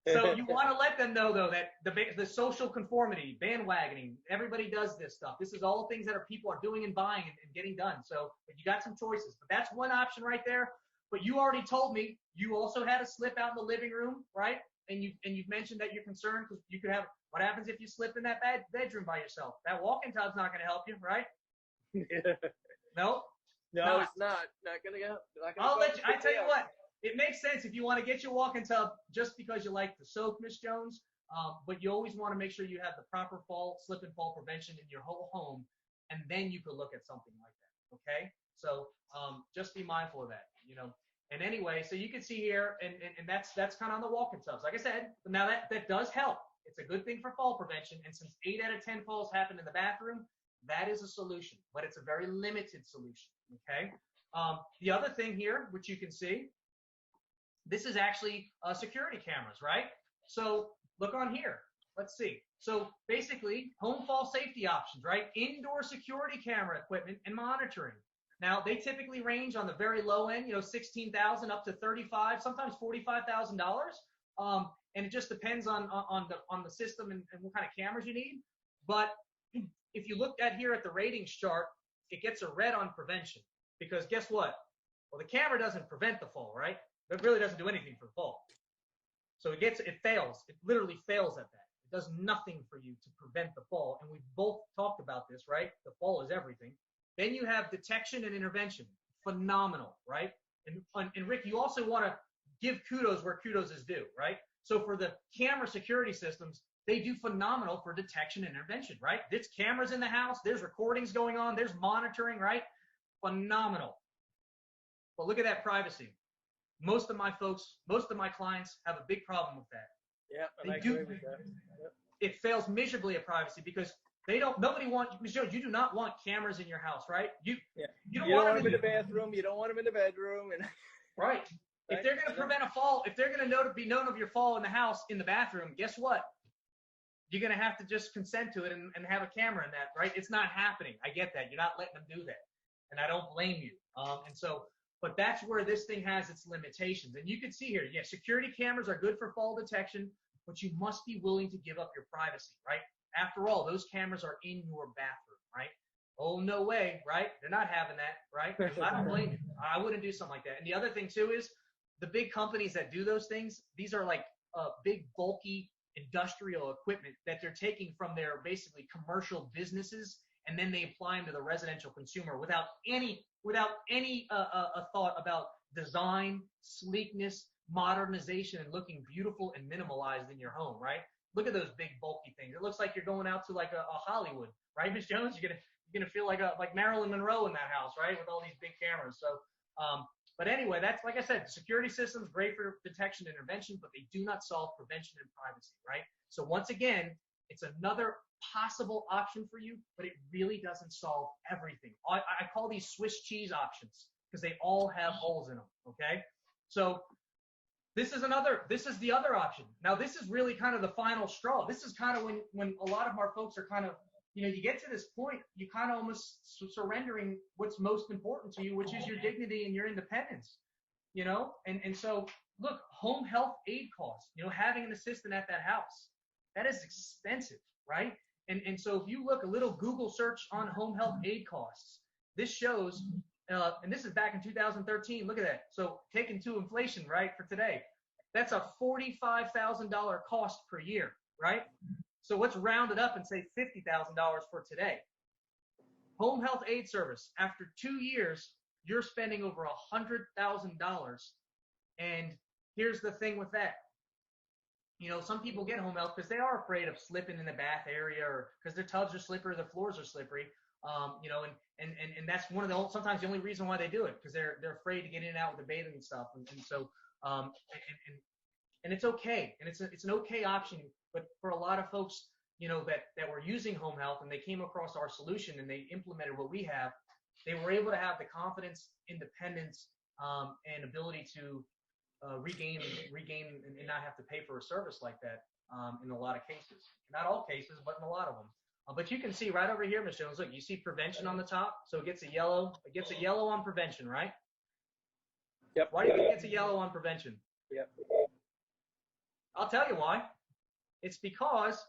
So you want to let them know, though, that the social conformity, bandwagoning, everybody does this stuff. This is all things that people are doing and buying and getting done. So but you got some choices. But that's one option right there. But you already told me you also had a slip out in the living room, right? And you've mentioned that you're concerned because you could have – what happens if you slip in that bedroom by yourself? That walk-in tub's not going to help you, right? No? No, it's not. Not going to go. I tell you what. It makes sense if you want to get your walk-in tub just because you like to soak, Miss Jones, but you always want to make sure you have the proper slip and fall prevention in your whole home, and then you could look at something like that, okay? So just be mindful of that, you know. And anyway, so you can see here, and that's kind of on the walk-in tubs. Like I said, now that does help. It's a good thing for fall prevention, and since 8 out of 10 falls happen in the bathroom, that is a solution, but it's a very limited solution, okay? The other thing here, which you can see, this is actually security cameras, right? So look on here. Let's see. So basically, home fall safety options, right? Indoor security camera equipment and monitoring. Now, they typically range on the very low end, $16,000 up to $35,000, sometimes $45,000. And it just depends on the system and what kind of cameras you need. But if you look at here at the ratings chart, it gets a red on prevention because guess what? Well, the camera doesn't prevent the fall, right? It really doesn't do anything for the fall. So it fails. It literally fails at that. It does nothing for you to prevent the fall. And we've both talked about this, right? The fall is everything. Then you have detection and intervention. Phenomenal, right? And Rick, you also want to give kudos where kudos is due, right? So for the camera security systems, they do phenomenal for detection and intervention, right? There's cameras in the house. There's recordings going on. There's monitoring, right? Phenomenal. But look at that privacy. Most of my clients have a big problem with that. Yeah, I agree with that. Yep. It fails miserably at privacy because nobody wants, Ms. Jones, you do not want cameras in your house, right? You don't want them in the bathroom. You don't want them in the bedroom. Right. If they're going to prevent a fall, if they're going to be known of your fall in the house, in the bathroom, guess what? You're going to have to just consent to it and have a camera in that, right? It's not happening. I get that. You're not letting them do that. And I don't blame you. But that's where this thing has its limitations. And you can see here, yeah, security cameras are good for fall detection, but you must be willing to give up your privacy, right? After all, those cameras are in your bathroom, right? Oh, no way, right? They're not having that, right? I don't blame you. I wouldn't do something like that. And the other thing, too, is the big companies that do those things, these are like big, bulky industrial equipment that they're taking from their basically commercial businesses, and then they apply them to the residential consumer without any thought about design, sleekness, modernization, and looking beautiful and minimalized in your home, right? Look at those big bulky things. It looks like you're going out to like a Hollywood, right, Ms. Jones? You're gonna feel like Marilyn Monroe in that house, right, with all these big cameras. So, but anyway, that's like I said, security systems great for detection and intervention, but they do not solve prevention and privacy, right? So once again, It's another possible option for you, but it really doesn't solve everything. I call these Swiss cheese options because they all have holes in them, okay? So this is the other option. Now, this is really kind of the final straw. This is kind of when a lot of our folks are kind of, you get to this point, you kind of almost surrendering what's most important to you, which is your dignity and your independence, And so, look, home health aid costs, having an assistant at that house, that is expensive, right? And so if you look a little Google search on home health aid costs, this shows, and this is back in 2013, look at that. So taken to inflation, right, for today, that's a $45,000 cost per year, right? So let's round it up and say $50,000 for today. Home health aid service, after 2 years, you're spending over $100,000. And here's the thing with that. Some people get home health because they are afraid of slipping in the bath area or because their tubs are slippery, the floors are slippery. And that's one of the sometimes the only reason why they do it, because they're afraid to get in and out with the bathing and stuff. And so and it's okay, and it's an okay option. But for a lot of folks, that were using home health and they came across our solution and they implemented what we have, they were able to have the confidence, independence, and ability to regain and not have to pay for a service like that in a lot of cases. Not all cases, but in a lot of them. But you can see right over here, Ms. Jones, look, you see prevention on the top, so it gets a yellow. It gets a yellow on prevention, right? Yep. Why do you think it gets a yellow on prevention? Yep. I'll tell you why. It's because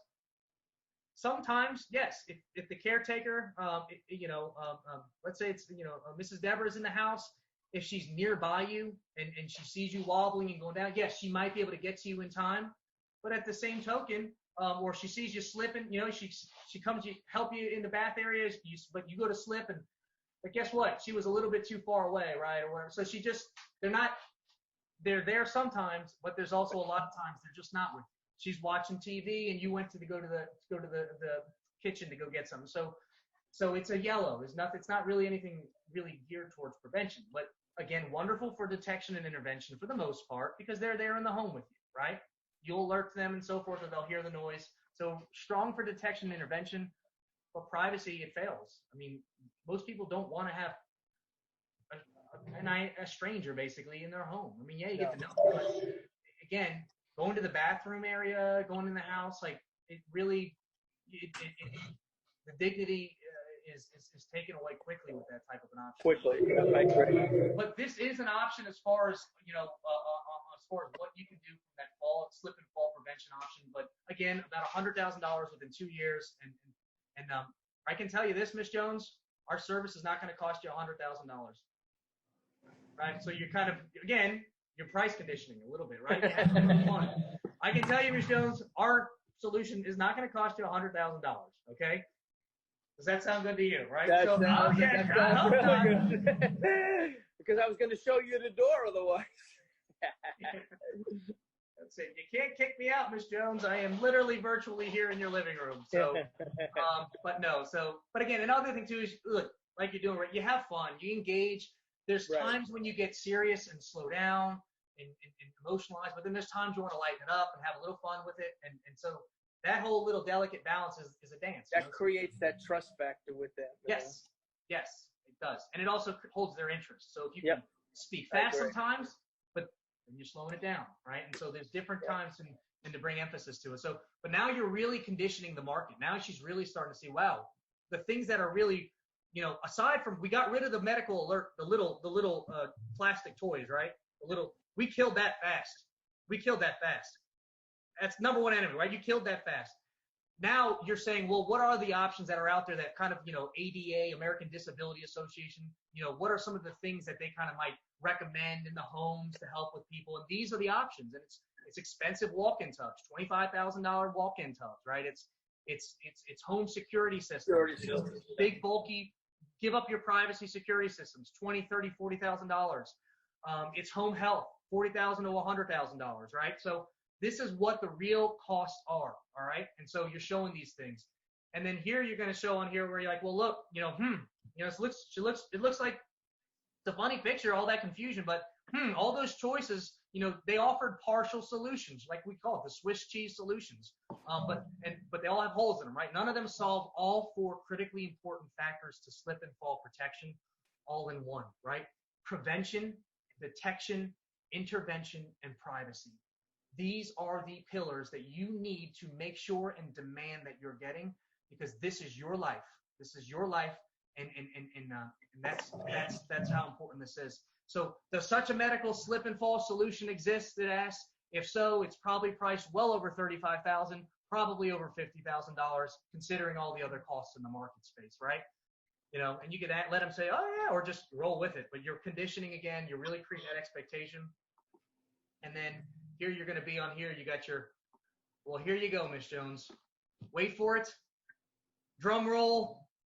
sometimes, yes, if the caretaker, let's say it's, Mrs. Deborah is in the house, if she's nearby you and she sees you wobbling and going down, yes, she might be able to get to you in time. But at the same token, or she sees you slipping, she comes to help you in the bath area, but you go to slip, but guess what? She was a little bit too far away, right? Or whatever. So they're there sometimes, but there's also a lot of times they're just not with you. She's watching TV and you went to go to the kitchen to go get something. So it's a yellow. It's not really anything really geared towards prevention, but again, wonderful for detection and intervention for the most part, because they're there in the home with you, right? You'll alert them and so forth, or they'll hear the noise. So strong for detection and intervention, but privacy, it fails. I mean, most people don't want to have a stranger basically in their home. I mean, yeah, you get to know them, but again, going to the bathroom area, going in the house, like it really, the dignity is taken away quickly with that type of an option. Quickly, yeah, I agree. But this is an option as far as, as far as what you can do from that slip and fall prevention option. But again, about $100,000 within 2 years. And I can tell you this, Ms. Jones, our service is not going to cost you $100,000. Right? So you're kind of, again, you're price conditioning a little bit, right? You have to have fun. I can tell you, Ms. Jones, our solution is not going to cost you $100,000. Okay? Does that sound good to you, right? That sounds really good. Because I was going to show you the door otherwise. That's it. You can't kick me out, Miss Jones. I am literally virtually here in your living room. So, but again, another thing too is, look, like you're doing, right? You have fun, you engage. There's times when you get serious and slow down and emotionalize, but then there's times you want to lighten it up and have a little fun with it. And so that whole little delicate balance is a dance. That creates that trust factor with them. Yes, it does. And it also holds their interest. So if you can speak fast sometimes, but then you're slowing it down, right? And so there's different times and to bring emphasis to it. So, but now you're really conditioning the market. Now she's really starting to see, wow, the things that are really, aside from, we got rid of the medical alert, the little plastic toys, right? We killed that fast. That's number one enemy, right? You killed that fast. Now you're saying, well, what are the options that are out there that kind of, ADA, American Disability Association, what are some of the things that they kind of might recommend in the homes to help with people? And these are the options. And it's expensive walk-in tubs, $25,000 walk-in tubs, right? It's home security systems, big, bulky, give up your privacy security systems, $20,000, $30,000, $40,000. It's home health, $40,000 to $100,000, right? So this is what the real costs are, all right? And so you're showing these things. And then here you're going to show on here where you're like, well, look, it looks like it's a funny picture, all that confusion, but all those choices they offered partial solutions, like we call it the Swiss cheese solutions. But they all have holes in them, right? None of them solve all 4 critically important factors to slip and fall protection all in one, right? Prevention, detection, intervention, and privacy. These are the pillars that you need to make sure and demand that you're getting, because this is your life. This is your life, and that's how important this is. So, does such a medical slip and fall solution exist? It asks. If so, it's probably priced well over $35,000, probably over $50,000, considering all the other costs in the market space, right? And you could let them say, oh yeah, or just roll with it. But you're conditioning again. You're really creating that expectation. And then here you're going to be on here. You got well, here you go, Miss Jones. Wait for it. Drum roll.